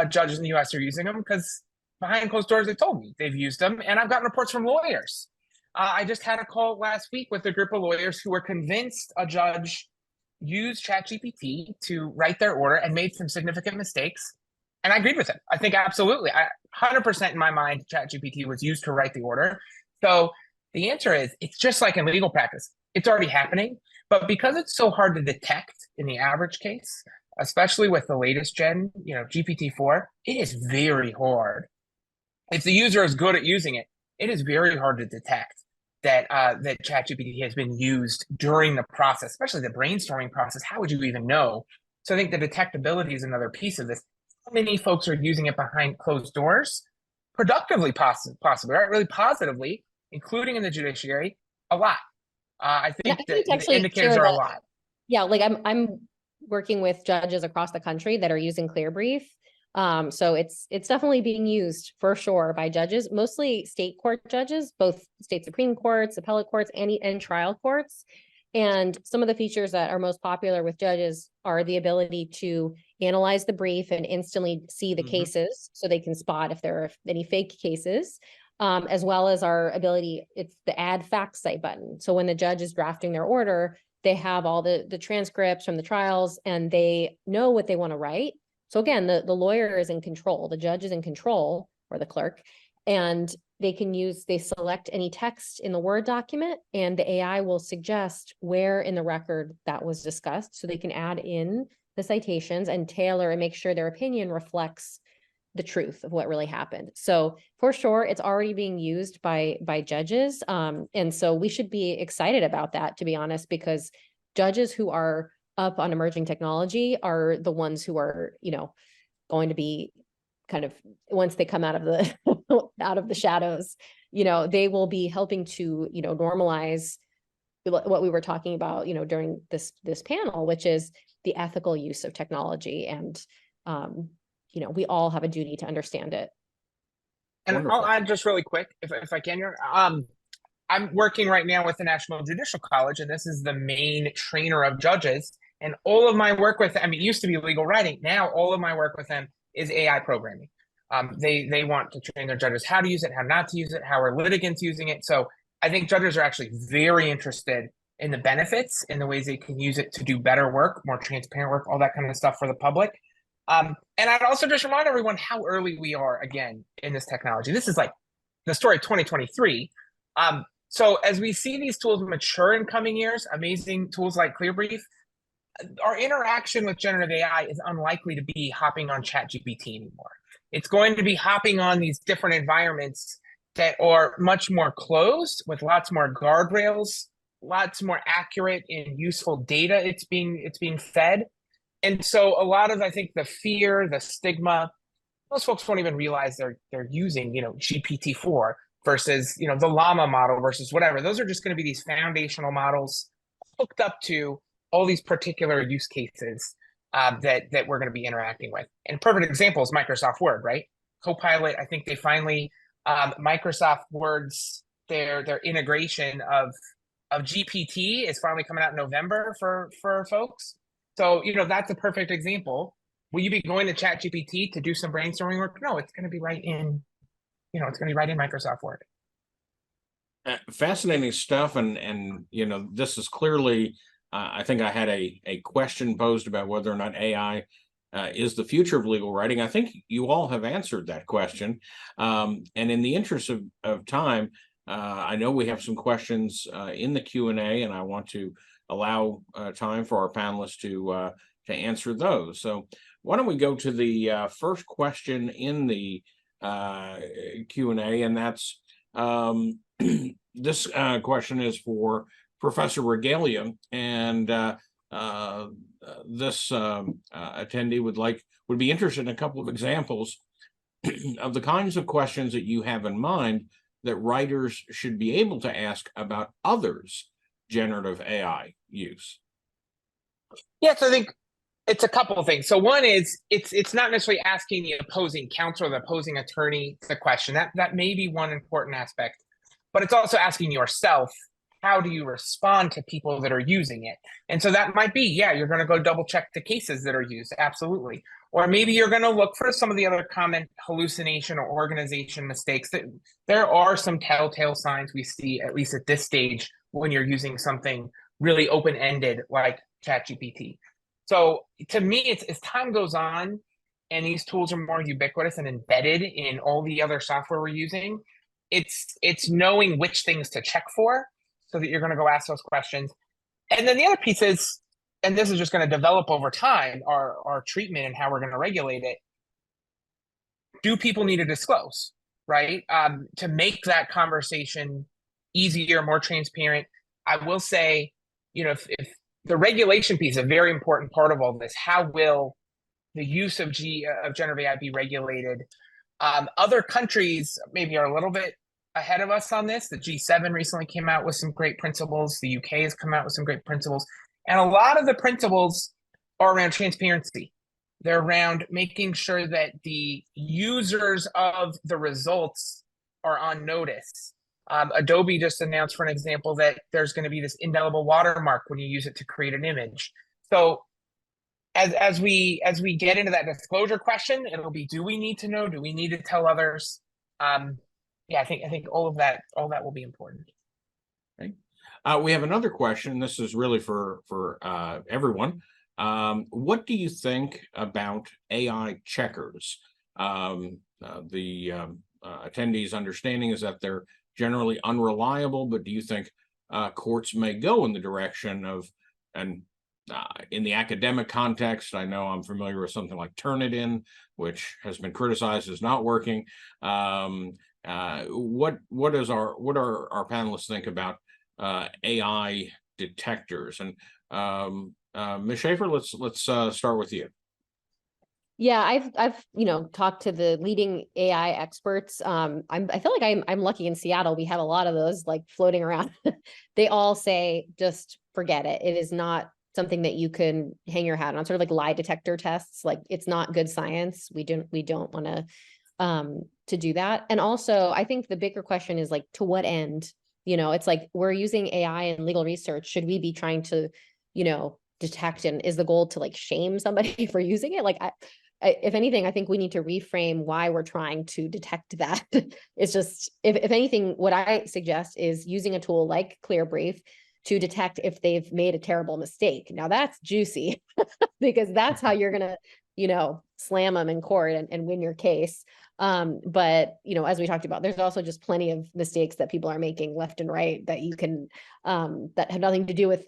judges in the US are using them because behind closed doors, they told me they've used them. And I've gotten reports from lawyers. I just had a call last week with a group of lawyers who were convinced a judge used ChatGPT to write their order and made some significant mistakes. And I agreed with him. I think absolutely, 100% in my mind, ChatGPT was used to write the order. So the answer is, it's just like in legal practice. It's already happening. But because it's so hard to detect in the average case, especially with the latest gen, GPT-4, it is very hard. If the user is good at using it, it is very hard to detect that ChatGPT has been used during the process, especially the brainstorming process. How would you even know? So I think the detectability is another piece of this. How many folks are using it behind closed doors? Productively, possibly, right? Really positively, including in the judiciary, a lot. I think the indicators are a lot. Yeah, like I'm working with judges across the country that are using ClearBrief. So it's definitely being used for sure by judges, mostly state court judges, both state Supreme Courts, appellate courts, and trial courts. And some of the features that are most popular with judges are the ability to analyze the brief and instantly see the cases, so they can spot if there are any fake cases, as well as our ability, it's the add facts cite button. So when the judge is drafting their order, they have all the transcripts from the trials and they know what they want to write. So again, the lawyer is in control, the judge is in control, or the clerk, and they select any text in the Word document and the AI will suggest where in the record that was discussed, so they can add in the citations and tailor and make sure their opinion reflects the truth of what really happened. So for sure, it's already being used by judges. And so we should be excited about that, to be honest, because judges who are up on emerging technology are the ones who are, going to be kind of, once they come out of the out of the shadows, they will be helping to, normalize what we were talking about, during this panel, which is the ethical use of technology. And we all have a duty to understand it. And Wonderful. I'll add just really quick, if I can here. I'm working right now with the National Judicial College, and this is the main trainer of judges. And all of my work with, it used to be legal writing. Now all of my work with them is AI programming. They want to train their judges how to use it, how not to use it, how are litigants using it. So I think judges are actually very interested in the benefits, in the ways they can use it to do better work, more transparent work, all that kind of stuff for the public. And I'd also just remind everyone how early we are again in this technology. This is like the story of 2023. So as we see these tools mature in coming years, amazing tools like ClearBrief, our interaction with generative AI is unlikely to be hopping on ChatGPT anymore. It's going to be hopping on these different environments that are much more closed, with lots more guardrails, lots more accurate and useful data it's being fed. And so a lot of, I think, the fear, the stigma, most folks don't even realize they're using, GPT-4 versus, the Llama model versus whatever. Those are just going to be these foundational models hooked up to all these particular use cases that we're going to be interacting with. And a perfect example is Microsoft Word, right? Copilot, I think they finally, Microsoft Word's, their integration of GPT is finally coming out in November for folks. So, that's a perfect example. Will you be going to ChatGPT to do some brainstorming work? No, it's going to be right in, it's going to be right in Microsoft Word. Fascinating stuff. And this is clearly, I think I had a question posed about whether or not AI is the future of legal writing. I think you all have answered that question. And in the interest of time, I know we have some questions in the Q&A, and I want to allow time for our panelists to answer those. So why don't we go to the first question in the Q&A, and that's this question is for Professor Regalia, and this attendee would be interested in a couple of examples of the kinds of questions that you have in mind that writers should be able to ask about others' generative AI use. Yes, I think it's a couple of things. So one is it's not necessarily asking the opposing counsel or the opposing attorney the question. That may be one important aspect, but it's also asking yourself, how do you respond to people that are using it? And so that might be, you're going to go double check the cases that are used. Absolutely. Or maybe you're going to look for some of the other common hallucination or organization mistakes. That there are some telltale signs we see, at least at this stage, when you're using something really open-ended like ChatGPT. So to me, as time goes on and these tools are more ubiquitous and embedded in all the other software we're using, it's knowing which things to check for so that you're going to go ask those questions. And then the other piece is, and this is just going to develop over time, our treatment and how we're going to regulate it. Do people need to disclose, right? To make that conversation easier, more transparent. I will say, if the regulation piece, a very important part of all this, how will the use of generative AI be regulated? Other countries maybe are a little bit ahead of us on this. The G7 recently came out with some great principles. The UK has come out with some great principles. And a lot of the principles are around transparency. They're around making sure that the users of the results are on notice. Adobe just announced, for an example, that there's going to be this indelible watermark when you use it to create an image. So as we get into that disclosure question, it'll be, do we need to know? Do we need to tell others? I think all of that will be important. Okay. We have another question. This is really for everyone. What do you think about AI checkers? The attendees' understanding is that they're generally unreliable, but do you think courts may go in the direction of, and in the academic context, I know I'm familiar with something like Turnitin, which has been criticized as not working. What are our panelists think about AI detectors? And Ms. Schaefer, let's start with you. Yeah, I've talked to the leading AI experts. I feel like I'm lucky in Seattle. We have a lot of those like floating around. They all say just forget it. It is not something that you can hang your hat on. Sort of like lie detector tests. Like it's not good science. We don't want to do that. And also, I think the bigger question is like, to what end? It's like we're using AI in legal research. Should we be trying to, detect, and is the goal to like shame somebody for using it? Like if anything, I think we need to reframe why we're trying to detect that. It's just, if anything, what I suggest is using a tool like ClearBrief to detect if they've made a terrible mistake. Now that's juicy because that's how you're going to, slam them in court and win your case. But, as we talked about, there's also just plenty of mistakes that people are making left and right that you can, that have nothing to do with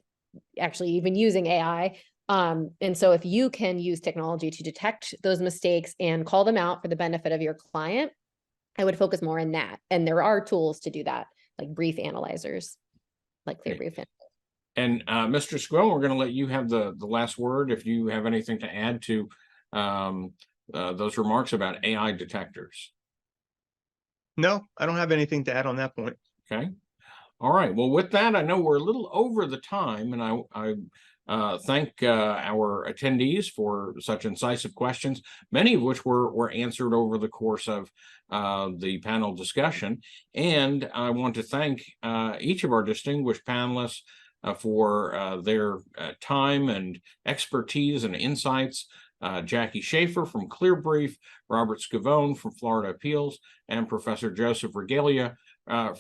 actually even using AI. And so if you can use technology to detect those mistakes and call them out for the benefit of your client, I would focus more in that. And there are tools to do that, like brief analyzers, like ClearBrief. And Mr. Squill, we're going to let you have the last word if you have anything to add to those remarks about AI detectors. No, I don't have anything to add on that point. Okay. All right. Well, with that, I know we're a little over the time, and I thank our attendees for such incisive questions, many of which were answered over the course of the panel discussion. And I want to thank each of our distinguished panelists for their time and expertise and insights. Jackie Schaefer from ClearBrief, Robert Scavone from Florida Appeals, and Professor Joseph Regalia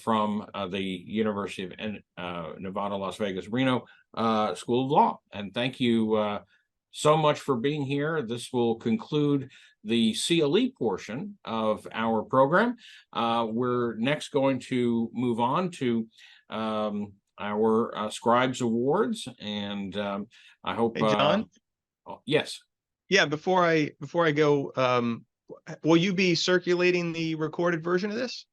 from the University of Nevada, Las Vegas, Reno School of Law. And thank you so much for being here. This will conclude the CLE portion of our program. We're next going to move on to our Scribes Awards, and I hope. Hey, John? Yes. Yeah, before I go, will you be circulating the recorded version of this?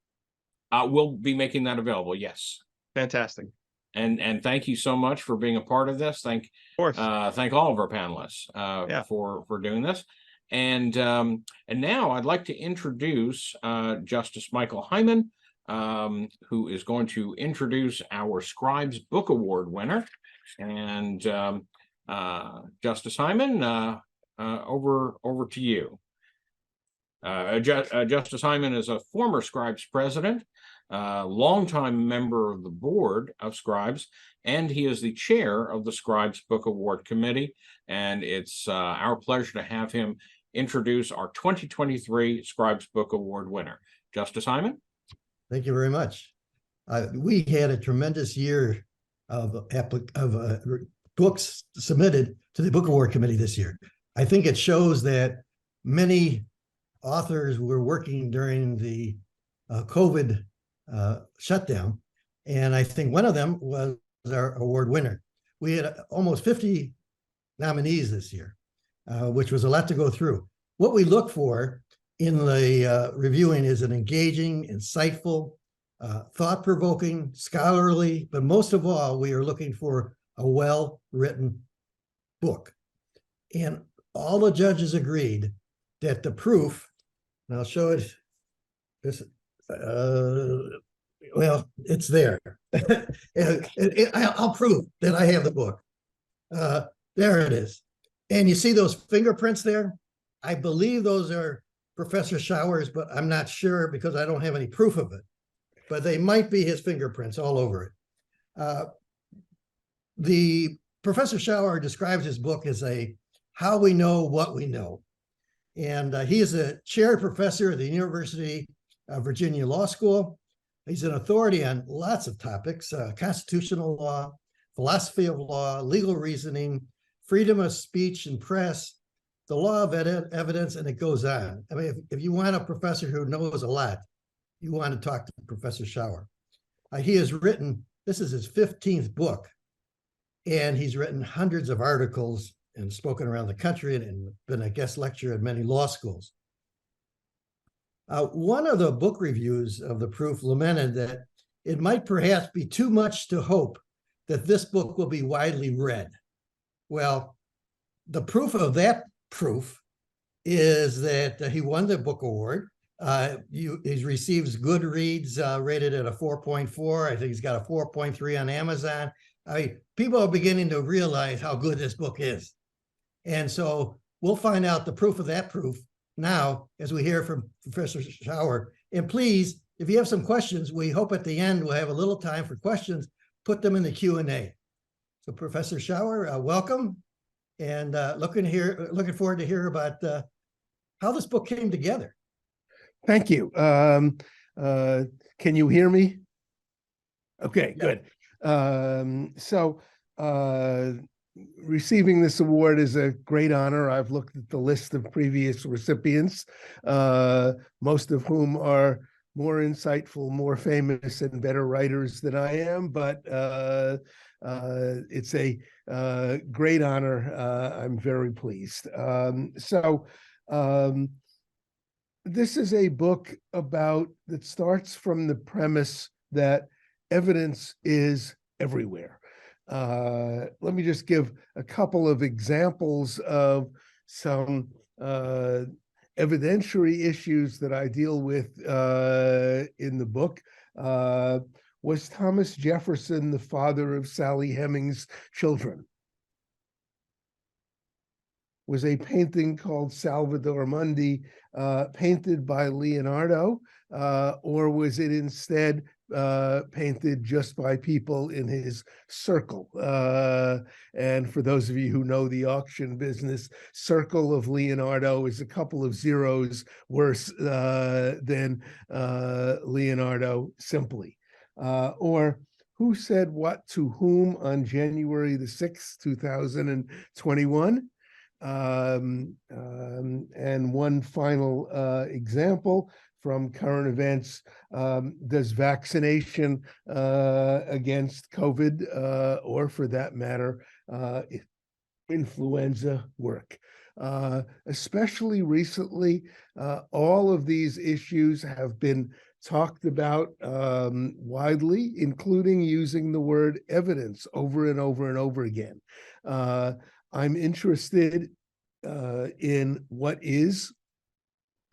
We'll be making that available. Yes. Fantastic. And thank you so much for being a part of this. Thank all of our panelists for doing this. And now I'd like to introduce Justice Michael Hyman, who is going to introduce our Scribes Book Award winner. And Justice Hyman, over to you. Justice Hyman is a former Scribes president, longtime member of the board of Scribes, and he is the chair of the Scribes Book Award Committee. And it's our pleasure to have him introduce our 2023 Scribes Book Award winner. Justice Hyman? Thank you very much. We had a tremendous year of books submitted to the Book Award Committee this year. I think it shows that many authors were working during the COVID shutdown, and I think one of them was our award winner. We had almost 50 nominees this year, which was a lot to go through. What we look for in the reviewing is an engaging, insightful, thought-provoking, scholarly, but most of all, we are looking for a well-written book. And all the judges agreed that the proof, and I'll show it, this, well, it's there. I'll prove that I have the book. There it is. And you see those fingerprints there? I believe those are Professor Schauer's, but I'm not sure because I don't have any proof of it. But they might be his fingerprints all over it. The Professor Schauer describes his book as a how we know what we know. And he is a chair professor at the University of Virginia Law School. He's an authority on lots of topics, constitutional law, philosophy of law, legal reasoning, freedom of speech and press, the law of evidence, and it goes on. I mean, if you want a professor who knows a lot, you want to talk to Professor Schauer. He has written, this is his 15th book, and he's written hundreds of articles and spoken around the country and been a guest lecturer at many law schools. One of the book reviews of the proof lamented that it might perhaps be too much to hope that this book will be widely read. Well, the proof of that proof is that he won the book award. He receives Goodreads rated at a 4.4. I think he's got a 4.3 on Amazon. I mean, people are beginning to realize how good this book is. And so we'll find out the proof of that proof now as we hear from Professor Schauer. And please, if you have some questions, we hope at the end we'll have a little time for questions. Put them in the Q&A. So Professor Schauer, welcome. And looking forward to hear about how this book came together. Thank you. Can you hear me? Okay, good. Receiving this award is a great honor. I've looked at the list of previous recipients, most of whom are more insightful, more famous, and better writers than I am, but it's a great honor. I'm very pleased. This is a book that starts from the premise that evidence is everywhere. Let me just give a couple of examples of some evidentiary issues that I deal with in the book. Was Thomas Jefferson the father of Sally Hemings' children? Was a painting called Salvator Mundi painted by Leonardo, or was it instead painted just by people in his circle? And for those of you who know the auction business, circle of Leonardo is a couple of zeros worse than Leonardo simply. Or who said what to whom on January the 6th, 2021? And one final example from current events, does vaccination against COVID, or for that matter, influenza work? Especially recently, all of these issues have been talked about widely, including using the word evidence over and over and over again. I'm interested in what is.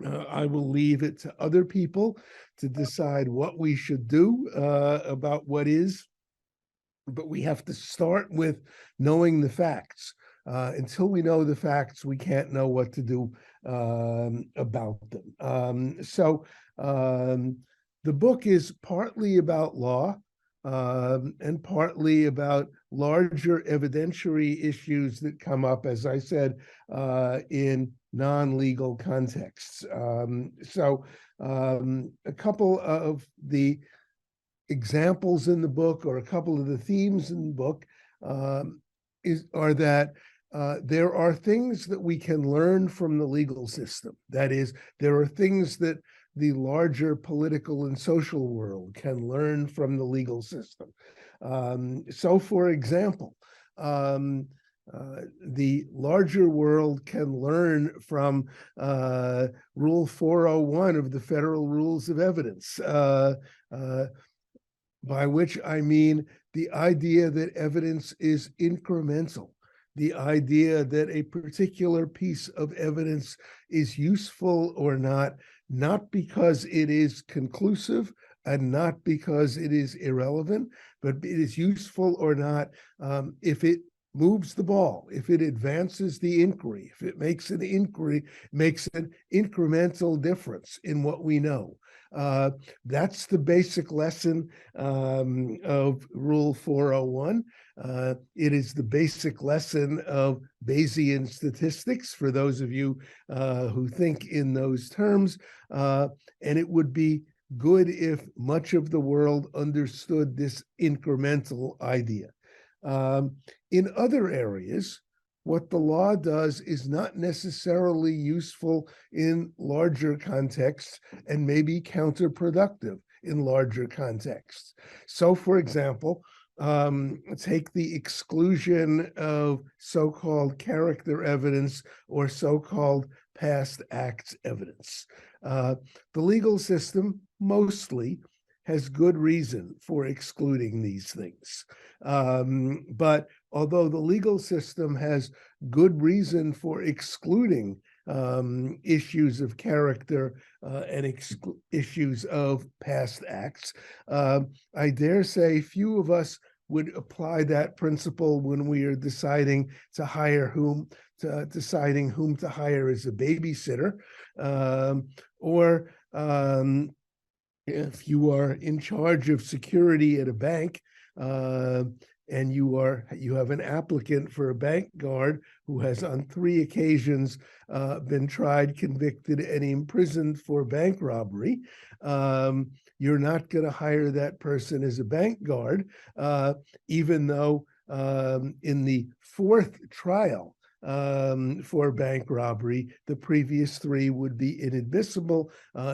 I will leave it to other people to decide what we should do about what is, but we have to start with knowing the facts. Until we know the facts, we can't know what to do about them. The book is partly about law and partly about larger evidentiary issues that come up, as I said, in non-legal contexts. A couple of the examples in the book, or a couple of the themes in the book, are that there are things that we can learn from the legal system. That is, there are things that the larger political and social world can learn from the legal system. So, for example, the larger world can learn from Rule 401 of the Federal Rules of Evidence, by which I mean the idea that evidence is incremental, the idea that a particular piece of evidence is useful or not because it is conclusive and not because it is irrelevant, but it is useful or not if it moves the ball, if it advances the inquiry, if it makes an inquiry, makes an incremental difference in what we know. That's the basic lesson of Rule 401. It is the basic lesson of Bayesian statistics, for those of you who think in those terms. And it would be good if much of the world understood this incremental idea. In other areas, what the law does is not necessarily useful in larger contexts and maybe counterproductive in larger contexts. So, for example, take the exclusion of so-called character evidence or so-called past acts evidence. The legal system mostly has good reason for excluding these things. But although the legal system has good reason for excluding issues of character and issues of past acts, I dare say few of us would apply that principle when we are deciding to hire deciding whom to hire as a babysitter, or if you are in charge of security at a bank, and you have an applicant for a bank guard who has on 3 occasions been tried, convicted, and imprisoned for bank robbery, you're not going to hire that person as a bank guard, even though in the 4th trial for bank robbery, the previous 3 would be inadmissible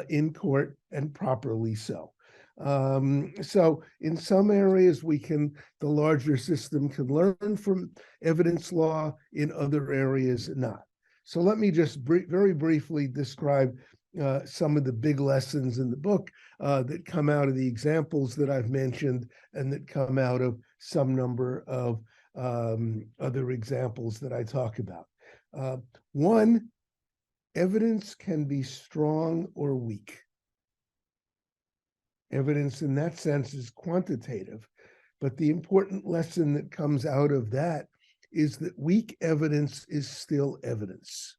in court, and properly so. So in some areas the larger system can learn from evidence law, in other areas not. So let me just very briefly describe some of the big lessons in the book that come out of the examples that I've mentioned, and that come out of some number of other examples that I talk about. 1, evidence can be strong or weak. Evidence in that sense is quantitative, but the important lesson that comes out of that is that weak evidence is still evidence.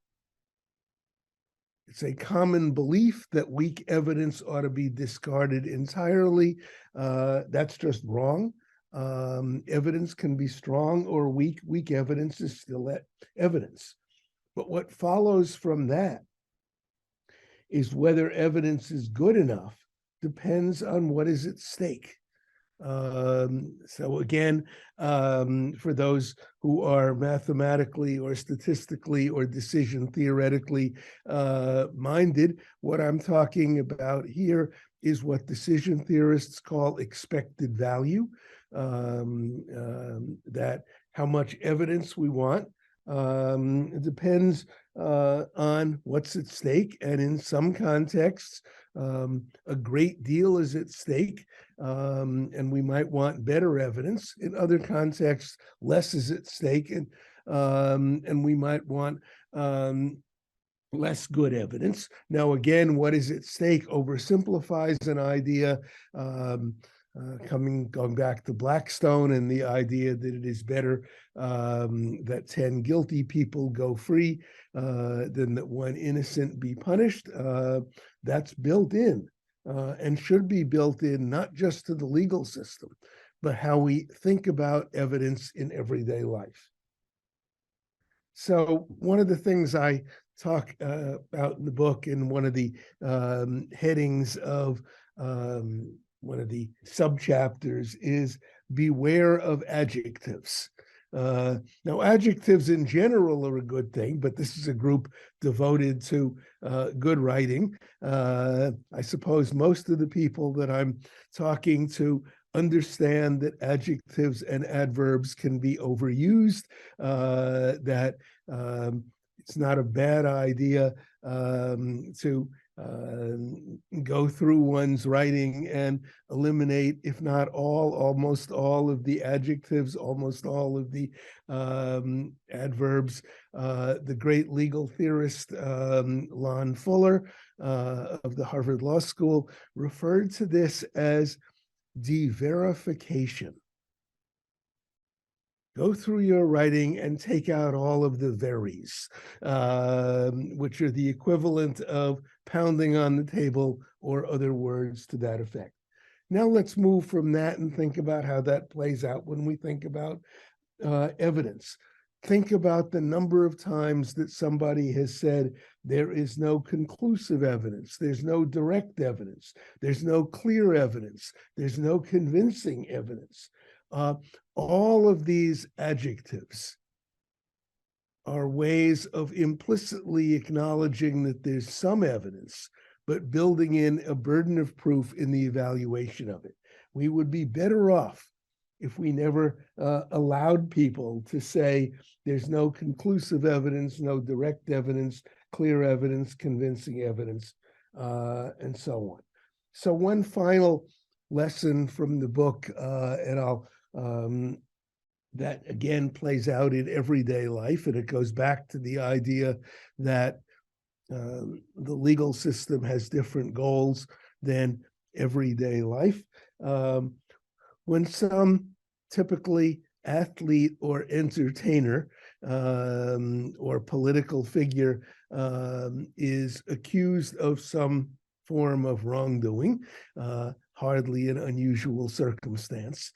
It's a common belief that weak evidence ought to be discarded entirely. That's just wrong. Evidence can be strong or weak. Weak evidence is still evidence. But what follows from that is whether evidence is good enough depends on what is at stake. So again, for those who are mathematically or statistically or decision theoretically minded, what I'm talking about here is what decision theorists call expected value, that how much evidence we want depends on what's at stake. And in some contexts, a great deal is at stake, and we might want better evidence. In other contexts, less is at stake, and we might want less good evidence. Now, again, what is at stake oversimplifies an idea, going back to Blackstone and the idea that it is better that 10 guilty people go free than that 1 innocent be punished. That's built in and should be built in, not just to the legal system, but how we think about evidence in everyday life. So one of the things I talk about in the book, in one of the headings of one of the subchapters, is beware of adjectives. Now, adjectives in general are a good thing, but this is a group devoted to good writing. I suppose most of the people that I'm talking to understand that adjectives and adverbs can be overused, that it's not a bad idea to go through one's writing and eliminate, if not all, almost all of the adjectives, almost all of the adverbs. The great legal theorist Lon Fuller of the Harvard Law School referred to this as de-verification. Go through your writing and take out all of the veries, which are the equivalent of pounding on the table or other words to that effect. Now let's move from that and think about how that plays out when we think about evidence. Think about the number of times that somebody has said there is no conclusive evidence, there's no direct evidence, there's no clear evidence, there's no convincing evidence. All of these adjectives are ways of implicitly acknowledging that there's some evidence, but building in a burden of proof in the evaluation of it. We would be better off if we never allowed people to say there's no conclusive evidence, no direct evidence, clear evidence, convincing evidence, and so on. So one final lesson from the book, and I'll that again plays out in everyday life, and it goes back to the idea that the legal system has different goals than everyday life. When some typically athlete or entertainer or political figure is accused of some form of wrongdoing, hardly an unusual circumstance.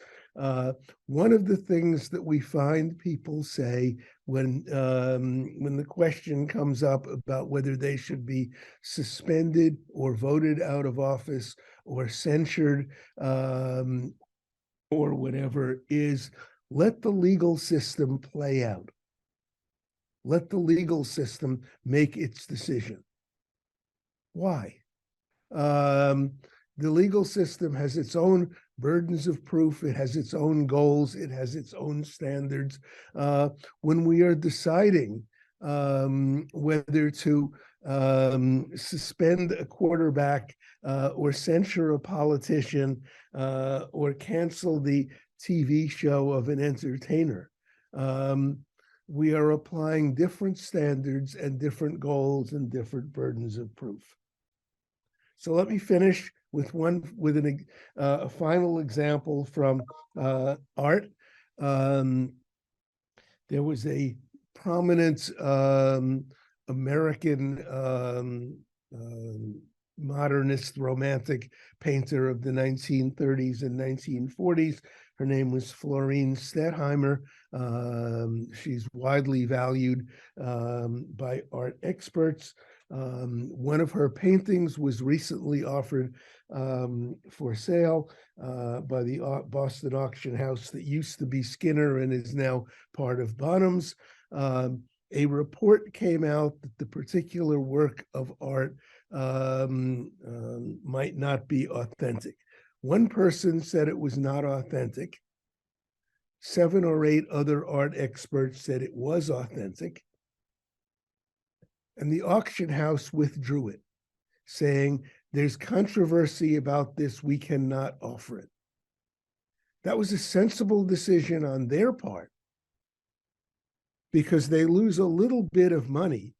One of the things that we find people say when the question comes up about whether they should be suspended or voted out of office or censured or whatever is, let the legal system play out. Let the legal system make its decision. Why? The legal system has its own burdens of proof. It has its own goals. It has its own standards. When we are deciding whether to suspend a quarterback or censure a politician or cancel the TV show of an entertainer, we are applying different standards and different goals and different burdens of proof. So let me finish with a final example from art. There was a prominent American modernist romantic painter of the 1930s and 1940s. Her name was Florine Stettheimer. She's widely valued by art experts. One of her paintings was recently offered for sale by the Boston auction house that used to be Skinner and is now part of Bonhams. A report came out that the particular work of art might not be authentic. One person said it was not authentic. 7 or 8 other art experts said it was authentic. And the auction house withdrew it, saying, there's controversy about this, we cannot offer it. That was a sensible decision on their part, because they lose a little bit of money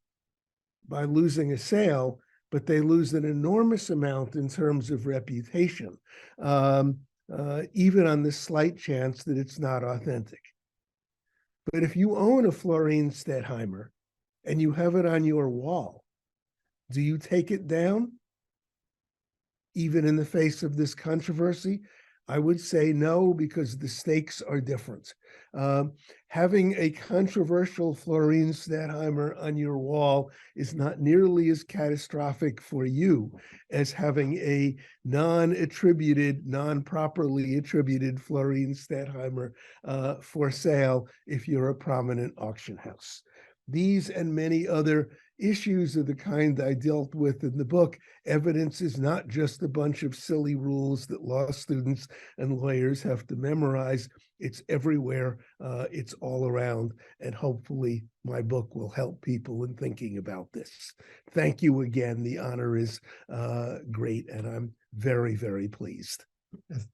by losing a sale, but they lose an enormous amount in terms of reputation, even on the slight chance that it's not authentic. But if you own a Florine Stettheimer and you have it on your wall, do you take it down, even in the face of this controversy? I would say no, because the stakes are different. Having a controversial Florine Stettheimer on your wall is not nearly as catastrophic for you as having a non-attributed, non-properly attributed Florine Stettheimer for sale if you're a prominent auction house. These and many other issues are the kind I dealt with in the book. Evidence is not just a bunch of silly rules that law students and lawyers have to memorize. It's everywhere. It's all around. And hopefully my book will help people in thinking about this. Thank you again. The honor is great, and I'm very, very pleased.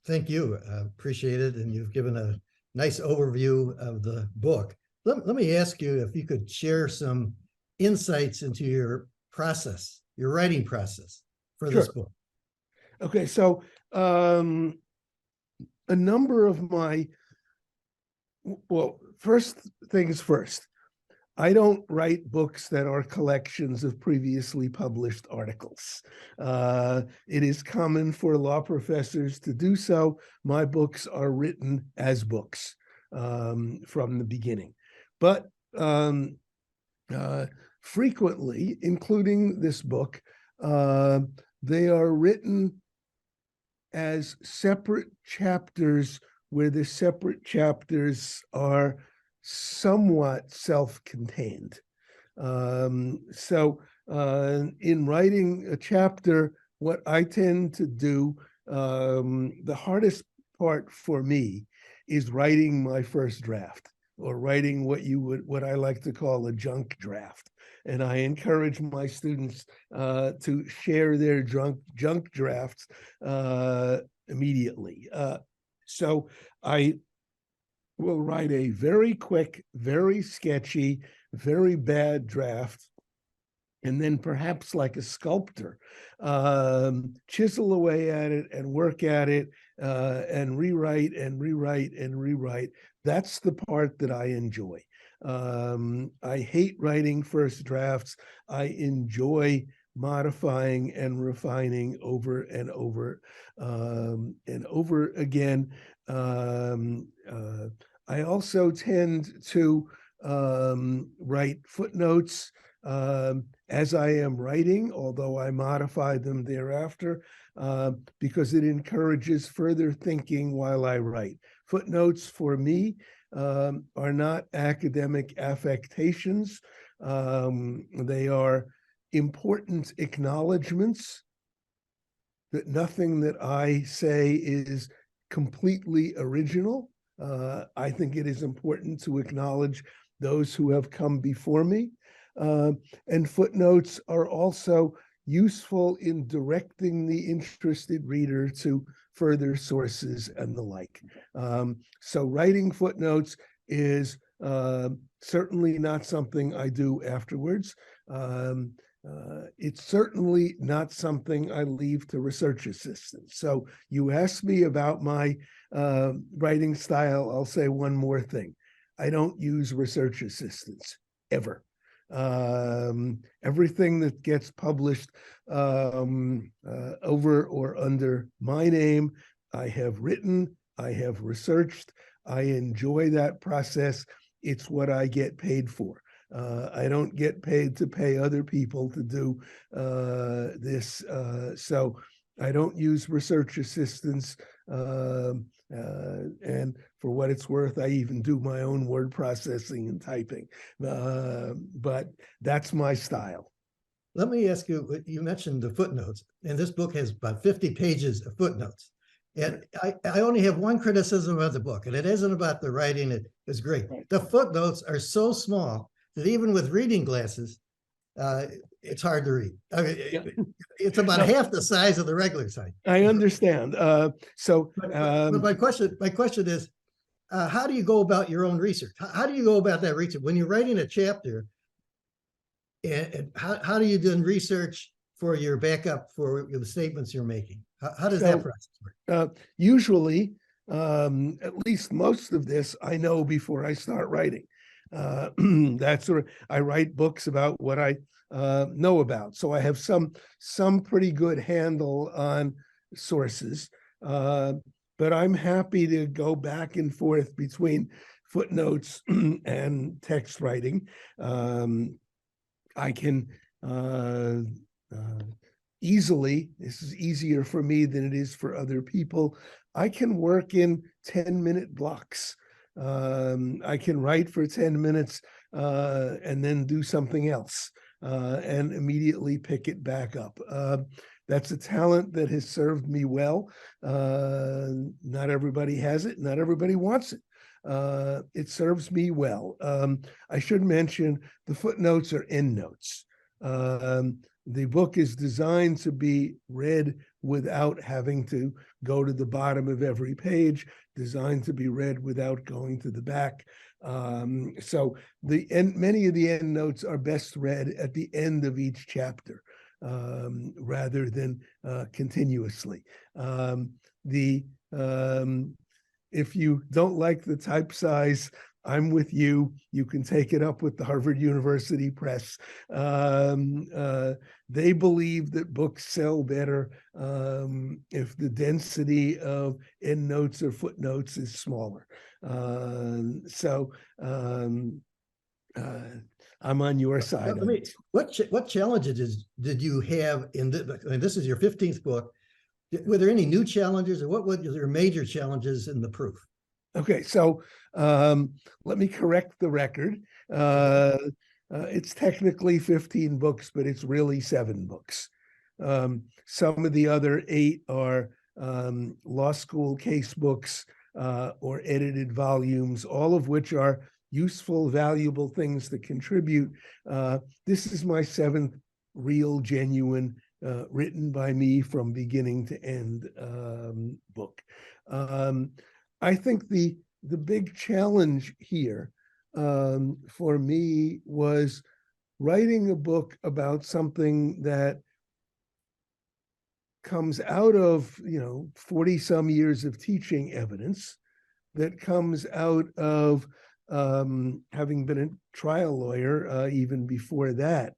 Thank you. Appreciate it. And you've given a nice overview of the book. Let me ask you if you could share some insights into your process, your writing process for this book. Okay, so a number of my, well, first things first, I don't write books that are collections of previously published articles. It is common for law professors to do so. My books are written as books from the beginning. But frequently, including this book, they are written as separate chapters where the separate chapters are somewhat self-contained. So in writing a chapter, what I tend to do, the hardest part for me is writing my first draft, or writing what I like to call a junk draft. And I encourage my students to share their junk drafts immediately. So I will write a very quick, very sketchy, very bad draft, and then perhaps like a sculptor, chisel away at it and work at it, and rewrite and rewrite and rewrite. That's the part that I enjoy. I hate writing first drafts. I enjoy modifying and refining over and over and over again. I also tend to write footnotes as I am writing, although I modify them thereafter, because it encourages further thinking while I write. Footnotes for me are not academic affectations. They are important acknowledgments that nothing that I say is completely original. I think it is important to acknowledge those who have come before me. And footnotes are also useful in directing the interested reader to further sources and the like. So writing footnotes is certainly not something I do afterwards. It's certainly not something I leave to research assistants. So you asked me about my writing style. I'll say one more thing. I don't use research assistants ever. Everything that gets published over or under my name, I have written, I have researched, I enjoy that process. It's what I get paid for. I don't get paid to pay other people to do this. So I don't use research assistants. And for what it's worth, I even do my own word processing and typing. But that's my style. Let me ask you, you mentioned the footnotes, and this book has about 50 pages of footnotes. And I only have one criticism of the book, and it isn't about the writing. It is great. The footnotes are so small that even with reading glasses, it's hard to read. I mean, it's about half the size of the regular size. I understand. But my question is, how do you go about your own research? How do you go about that research when you're writing a chapter? And how do you do research for your backup for the statements you're making? How does that process work? Usually, at least most of this I know before I start writing. That's where I write books about what I know about. So I have some pretty good handle on sources, but I'm happy to go back and forth between footnotes and text writing. I can easily, this is easier for me than it is for other people, I can work in 10-minute blocks. I can write for 10 minutes and then do something else and immediately pick it back up. That's a talent that has served me well. Not everybody has it. Not everybody wants it. It serves me well. I should mention the footnotes are endnotes. The book is designed to be read without having to go to the bottom of every page, designed to be read without going to the back. So many of the endnotes are best read at the end of each chapter rather than continuously. If you don't like the type size, I'm with you. You can take it up with the Harvard University Press. They believe that books sell better if the density of endnotes or footnotes is smaller. I'm on your side. What challenges did you have in this? I mean, this is your 15th book. Were there any new challenges, or what were your major challenges in the proof? Okay, so let me correct the record. It's technically 15 books, but it's really 7 books. Some of the other 8 are law school case books, or edited volumes, all of which are useful, valuable things that contribute. This is my 7th real, genuine, written by me from beginning to end book. I think the big challenge here for me was writing a book about something that comes out of 40 some years of teaching evidence, that comes out of having been a trial lawyer even before that,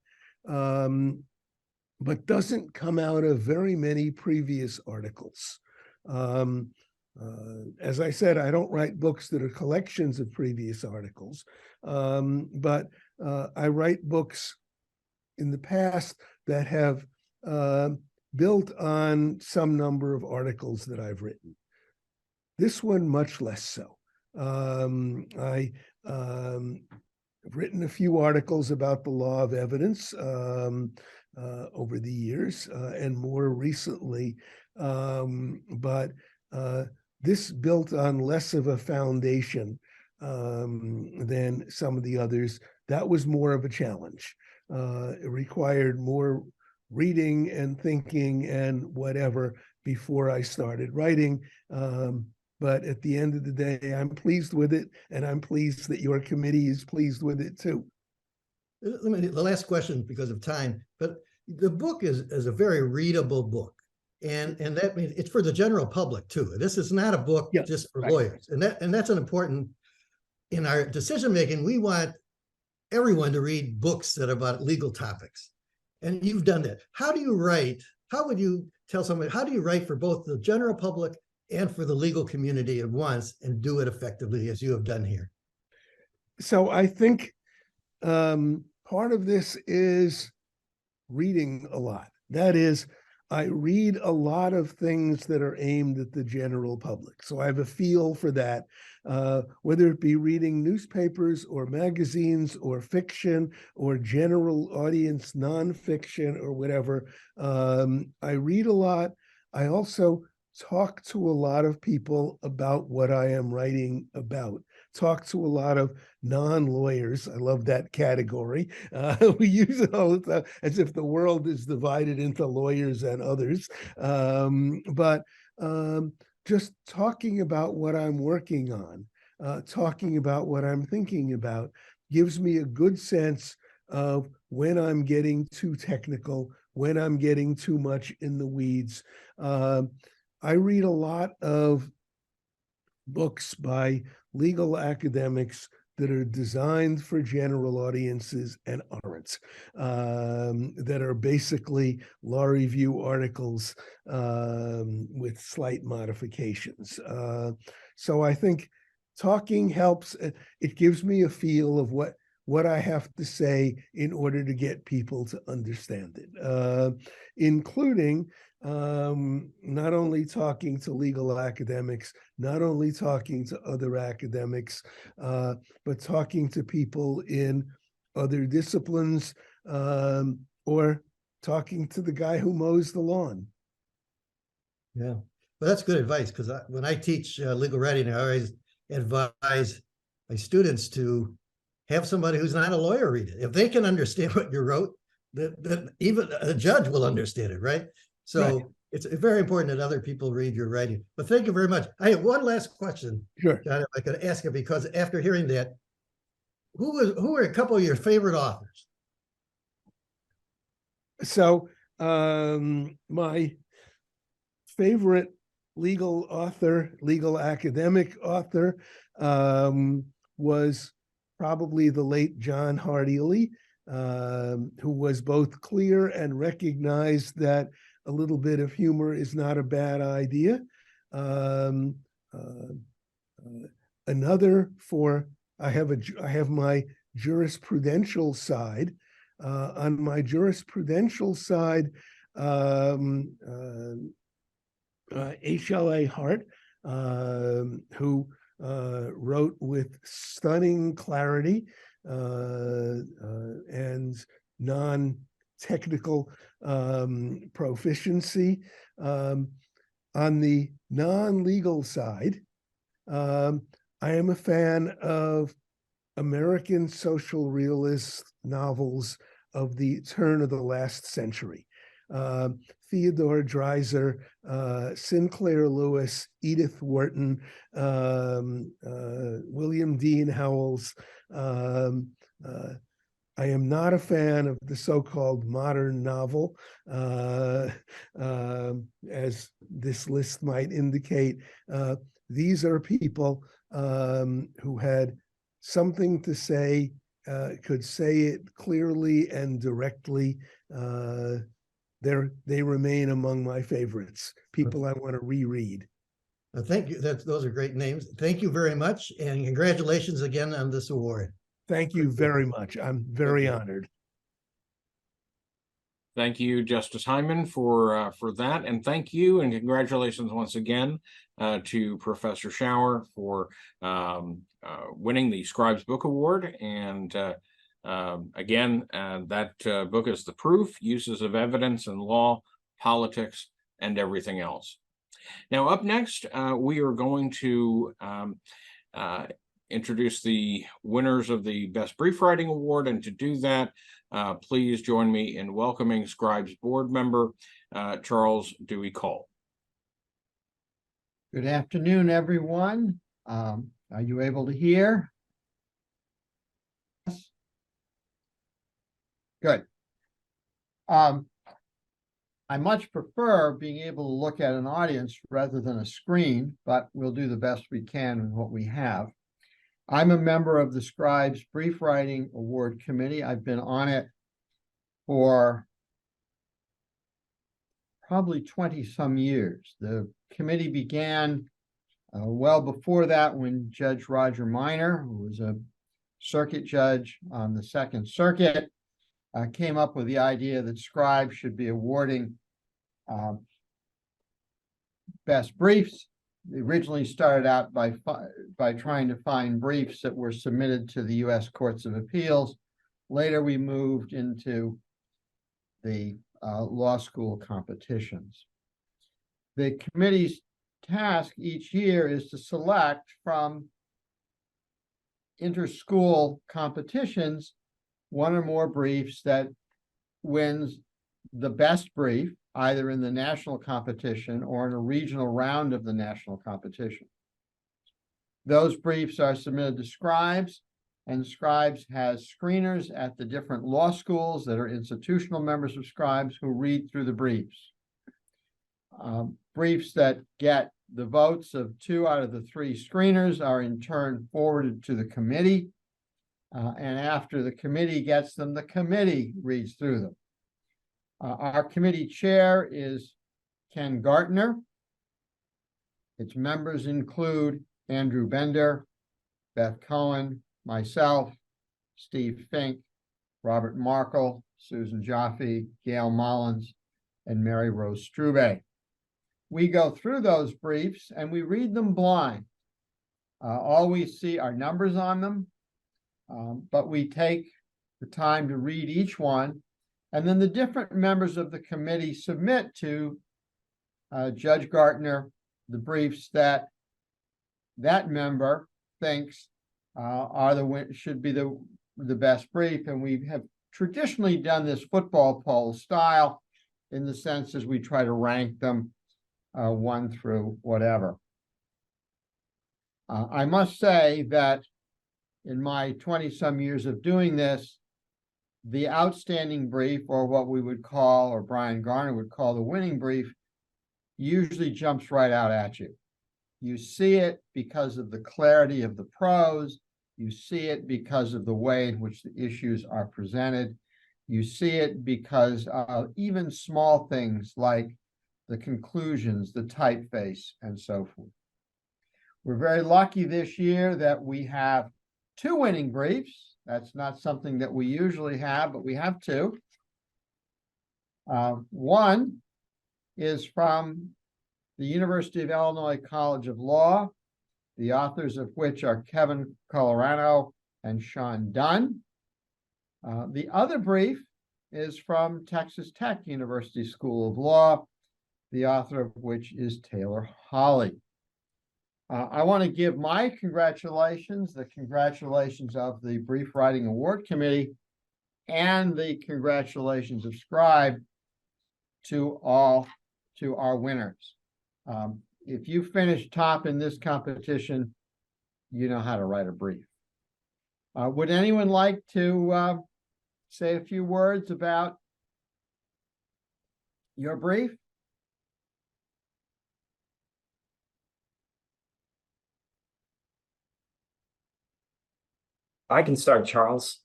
but doesn't come out of very many previous articles. As I said, I don't write books that are collections of previous articles, but I write books in the past that have built on some number of articles that I've written. This one, much less so. I've written a few articles about the law of evidence over the years and more recently, but this built on less of a foundation than some of the others. That was more of a challenge. It required more reading and thinking and whatever before I started writing. But at the end of the day, I'm pleased with it, and I'm pleased that your committee is pleased with it too. The last question because of time, but the book is a very readable book. And that means it's for the general public too. This is not a book just for lawyers. And that's an important, in our decision making, we want everyone to read books that are about legal topics. And you've done that. How do you write? How would you tell somebody, how do you write for both the general public and for the legal community at once and do it effectively as you have done here? So I think part of this is reading a lot. That is, I read a lot of things that are aimed at the general public. So I have a feel for that, whether it be reading newspapers or magazines or fiction or general audience nonfiction or whatever. I read a lot. I also talk to a lot of people about what I am writing about. Talk to a lot of non-lawyers. I love that category. We use it all the time as if the world is divided into lawyers and others. But just talking about what I'm working on, talking about what I'm thinking about, gives me a good sense of when I'm getting too technical, when I'm getting too much in the weeds. I read a lot of books by legal academics that are designed for general audiences and aren't, that are basically law review articles with slight modifications. So I think talking helps. It gives me a feel of what I have to say in order to get people to understand it, including not only talking to legal academics, not only talking to other academics, but talking to people in other disciplines, or talking to the guy who mows the lawn. Yeah, well, that's good advice, because when I teach legal writing, I always advise my students to have somebody who's not a lawyer read it. If they can understand what you wrote, then even a judge will understand it, right? So it's very important that other people read your writing. But thank you very much. I have one last question. Sure. John, if I could ask it, because after hearing that, who are a couple of your favorite authors? So my favorite legal author, legal academic author, was probably the late John Hart Ely, who was both clear and recognized that a little bit of humor is not a bad idea. Another I have my jurisprudential side. On my jurisprudential side, HLA Hart, who wrote with stunning clarity and non-technical proficiency. On the non-legal side, I am a fan of American social realist novels of the turn of the last century. Theodore Dreiser, Sinclair Lewis, Edith Wharton, William Dean Howells. I am not a fan of the so-called modern novel, as this list might indicate. These are people who had something to say, could say it clearly and directly. They remain among my favorites, people I want to reread. Thank you. Those are great names. Thank you very much. And congratulations again on this award. Thank you very much. I'm very honored. Thank you, Justice Hyman, for that, and thank you and congratulations once again to Professor Schauer for winning the Scribes Book Award. And again, that book is The Proof: Uses of Evidence in Law, Politics, and Everything Else. Now, up next, we are going to introduce the winners of the Best Brief Writing Award, and to do that, please join me in welcoming Scribes board member Charles Dewey Cole. Good afternoon, everyone. Are you able to hear? Yes. Good. I much prefer being able to look at an audience rather than a screen, but we'll do the best we can with what we have. I'm a member of the Scribes Brief Writing Award Committee. I've been on it for probably 20 some years. The committee began well before that, when Judge Roger Minor, who was a circuit judge on the Second Circuit, came up with the idea that Scribes should be awarding best briefs. They originally started out by trying to find briefs that were submitted to the U.S. Courts of Appeals. Later, we moved into the law school competitions. The committee's task each year is to select from inter-school competitions one or more briefs that wins the best brief, either in the national competition or in a regional round of the national competition. Those briefs are submitted to Scribes, and Scribes has screeners at the different law schools that are institutional members of Scribes who read through the briefs. Briefs that get the votes of 2 out of the 3 screeners are in turn forwarded to the committee. And after the committee gets them, the committee reads through them. Our committee chair is Ken Gartner. Its members include Andrew Bender, Beth Cohen, myself, Steve Fink, Robert Markle, Susan Jaffe, Gail Mullins, and Mary Rose Strube. We go through those briefs and we read them blind. All we see are numbers on them, but we take the time to read each one. And then the different members of the committee submit to Judge Gartner the briefs that that member thinks should be the best brief. And we have traditionally done this football poll style, in the sense as we try to rank them 1 through whatever. I must say that in my 20-some years of doing this, the outstanding brief, or what we would call, or Brian Garner would call, the winning brief, usually jumps right out at you. You see it because of the clarity of the prose. You see it because of the way in which the issues are presented. You see it because of even small things like the conclusions, the typeface, and so forth. We're very lucky this year that we have 2 winning briefs. That's not something that we usually have, but we have 2. One is from the University of Illinois College of Law, the authors of which are Kevin Colorado and Sean Dunn. The other brief is from Texas Tech University School of Law, the author of which is Taylor Hawley. I want to give my congratulations, the congratulations of the Brief Writing Award Committee, and the congratulations of Scribe to our winners. If you finish top in this competition, you know how to write a brief. Would anyone like to say a few words about your brief? I can start, Charles.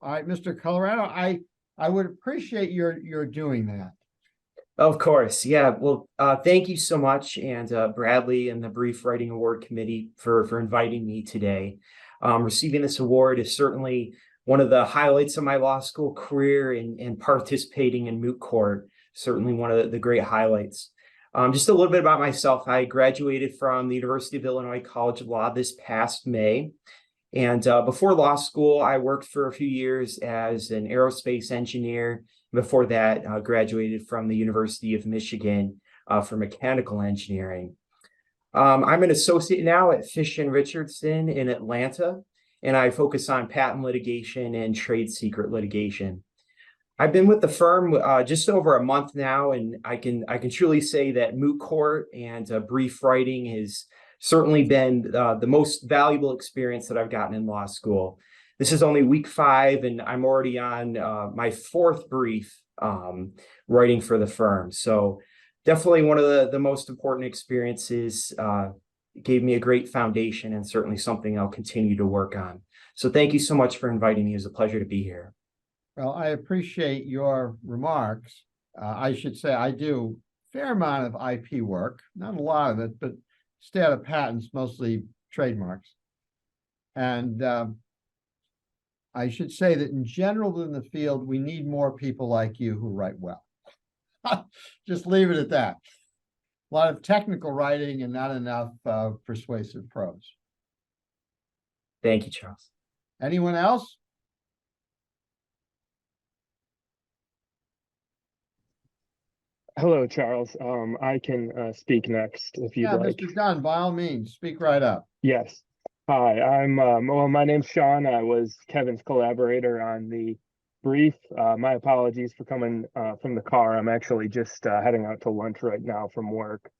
All right, Mr. Colorado, I would appreciate your doing that. Of course. Yeah. Well, thank you so much. And Bradley and the Brief Writing Award Committee for inviting me today. Receiving this award is certainly one of the highlights of my law school career, and participating in moot court, certainly one of the great highlights. Just a little bit about myself. I graduated from the University of Illinois College of Law this past May. And before law school, I worked for a few years as an aerospace engineer. Before that, graduated from the University of Michigan for mechanical engineering. I'm an associate now at Fish & Richardson in Atlanta, and I focus on patent litigation and trade secret litigation. I've been with the firm just over a month now, and I can truly say that moot court and brief writing has certainly been the most valuable experience that I've gotten in law school. This is only week 5, and I'm already on my 4th brief writing for the firm. So definitely one of the most important experiences. Gave me a great foundation, and certainly something I'll continue to work on. So thank you so much for inviting me. It was a pleasure to be here. Well, I appreciate your remarks. I should say I do a fair amount of IP work, not a lot of it, but stay out of patents, mostly trademarks. And I should say that in general in the field, we need more people like you who write well. Just leave it at that. A lot of technical writing and not enough persuasive prose. Thank you, Charles. Anyone else? Hello, Charles. I can speak next if you'd like. Mr. Dunn, by all means, speak right up. Yes. Hi, I'm well, my name's Sean. I was Kevin's collaborator on the brief. My apologies for coming from the car. I'm actually just heading out to lunch right now from work.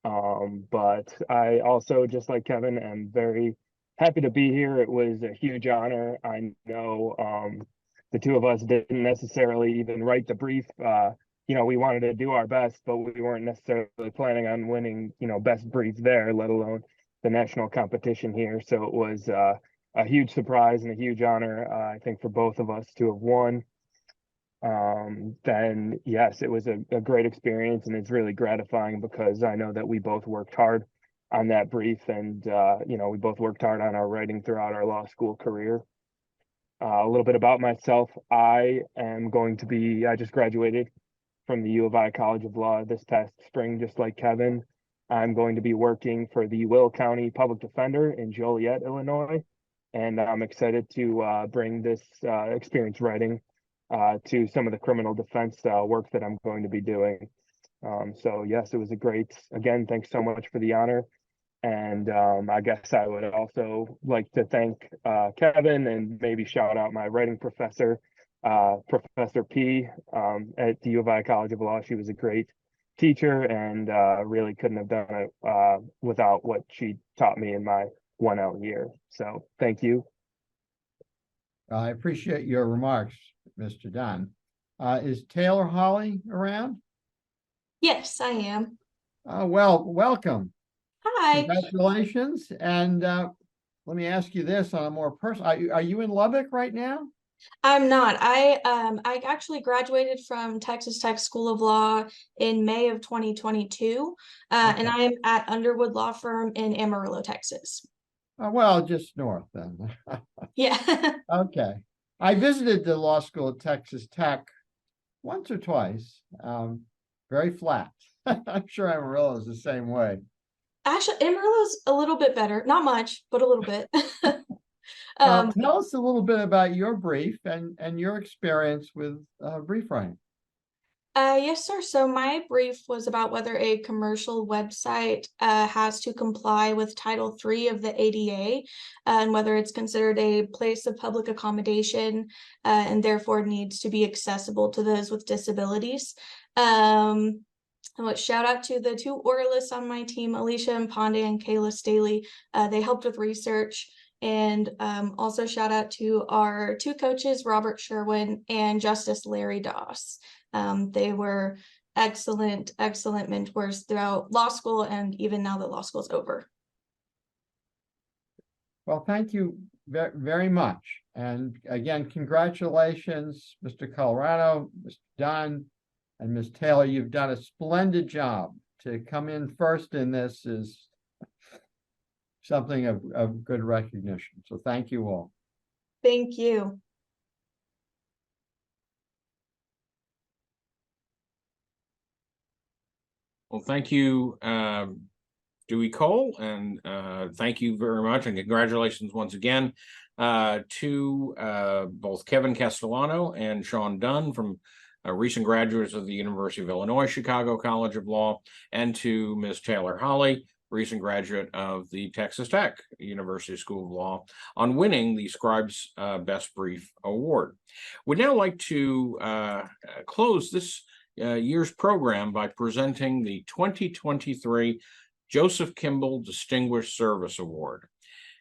But I also, just like Kevin, am very happy to be here. It was a huge honor. I know the two of us didn't necessarily even write the brief. You know, we wanted to do our best, but we weren't necessarily planning on winning, you know, best brief there, let alone the national competition here. So it was a huge surprise and a huge honor, I think, for both of us to have won. Then yes, it was a great experience, and it's really gratifying because I know that we both worked hard on that brief, and you know, we both worked hard on our writing throughout our law school career. A little bit about myself. I just graduated from the U of I College of Law this past spring, just like Kevin. I'm going to be working for the Will County Public Defender in Joliet, Illinois, and I'm excited to bring this experience writing to some of the criminal defense work that I'm going to be doing. So yes, it was a great, again, thanks so much for the honor. And I guess I would also like to thank Kevin and maybe shout out my writing professor, Professor P at the U of I College of Law. She was a great teacher, and really couldn't have done it without what she taught me in my 1L year. So thank you. I appreciate your remarks, Mr. Dunn. Is Taylor Hawley around? Yes, I am. Well, welcome. Hi. Congratulations. And let me ask you this on a more personal, are you in Lubbock right now? I'm not. I actually graduated from Texas Tech School of Law in May of 2022, and I am at Underwood Law Firm in Amarillo, Texas. Well, just north then. Yeah. Okay. I visited the law school at Texas Tech once or twice. Very flat. I'm sure Amarillo is the same way. Actually, Amarillo's a little bit better. Not much, but a little bit. Tell us a little bit about your brief and your experience with brief writing. Yes, sir. So my brief was about whether a commercial website has to comply with Title III of the ADA, and whether it's considered a place of public accommodation and therefore needs to be accessible to those with disabilities. Shout out to the two oralists on my team, Alicia and Pandey and Kayla Staley. They helped with research. And also shout out to our two coaches, Robert Sherwin and Justice Larry Doss. They were excellent mentors throughout law school and even now that law school is over. Well, thank you very much. And again, congratulations, Mr. Colorado, Mr. Dunn, and Ms. Taylor. You've done a splendid job. To come in first in this is something of good recognition. So thank you all. Thank you. Well, thank you, Dewey Cole, and thank you very much, and congratulations once again to both Kevin Castellano and Sean Dunn from recent graduates of the University of Illinois Chicago College of Law, and to Ms. Taylor Holly, recent graduate of the Texas Tech University School of Law, on winning the Scribes Best Brief Award. We'd now like to close this year's program by presenting the 2023 Joseph Kimball Distinguished Service Award.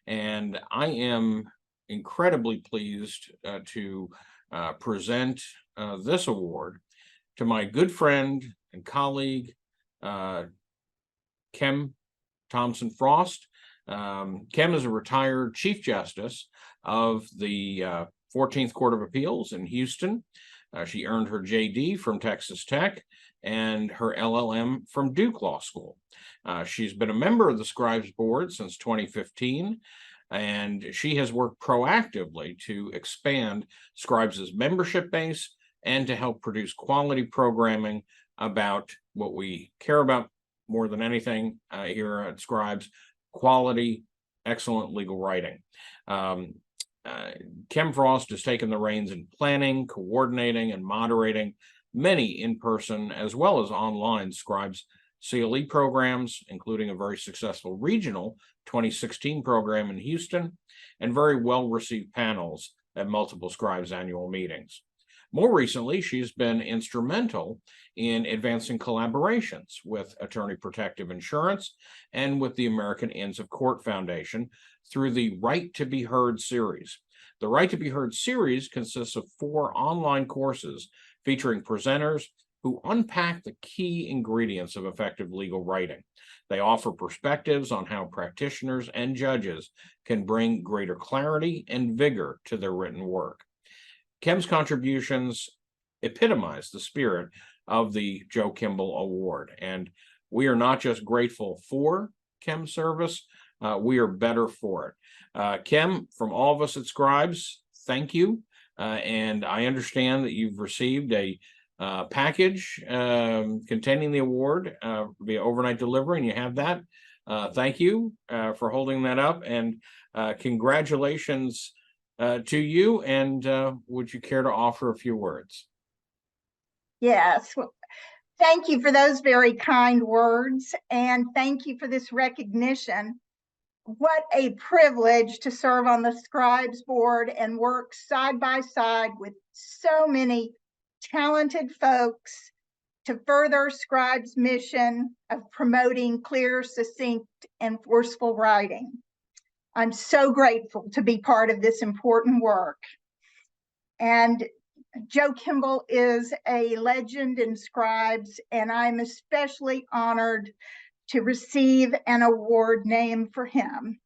And I am incredibly pleased to present this award to my good friend and colleague, Kem Thompson Frost. Kem is a retired Chief Justice of the 14th Court of Appeals in Houston. She earned her JD from Texas Tech and her LLM from Duke Law School. She's been a member of the Scribes Board since 2015, and she has worked proactively to expand Scribes' membership base and to help produce quality programming about what we care about more than anything here at Scribes: quality, excellent legal writing. Kem Frost has taken the reins in planning, coordinating, and moderating many in-person as well as online Scribes CLE programs, including a very successful regional 2016 program in Houston, and very well-received panels at multiple Scribes annual meetings. More recently, she's been instrumental in advancing collaborations with Attorney Protective Insurance and with the American Inns of Court Foundation through the Right to Be Heard series. The Right to Be Heard series consists of 4 online courses featuring presenters who unpack the key ingredients of effective legal writing. They offer perspectives on how practitioners and judges can bring greater clarity and vigor to their written work. Kem's contributions epitomize the spirit of the Joe Kimball Award, and we are not just grateful for Kem's service, we are better for it. Kem, from all of us at Scribes, thank you, and I understand that you've received a package containing the award via overnight delivery, and you have that. Thank you for holding that up, and congratulations to you, and would you care to offer a few words? Yes. Thank you for those very kind words, and thank you for this recognition. What a privilege to serve on the Scribes Board and work side by side with so many talented folks to further Scribes' mission of promoting clear, succinct, and forceful writing. I'm so grateful to be part of this important work. And Joe Kimball is a legend in Scribes, and I'm especially honored to receive an award named for him.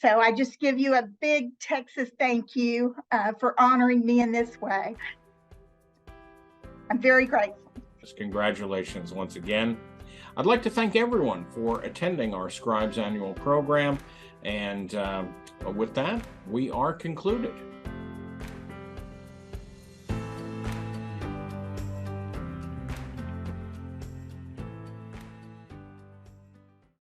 So I just give you a big Texas thank you for honoring me in this way. I'm very grateful. Congratulations once again. I'd like to thank everyone for attending our Scribes annual program. And with that, we are concluded.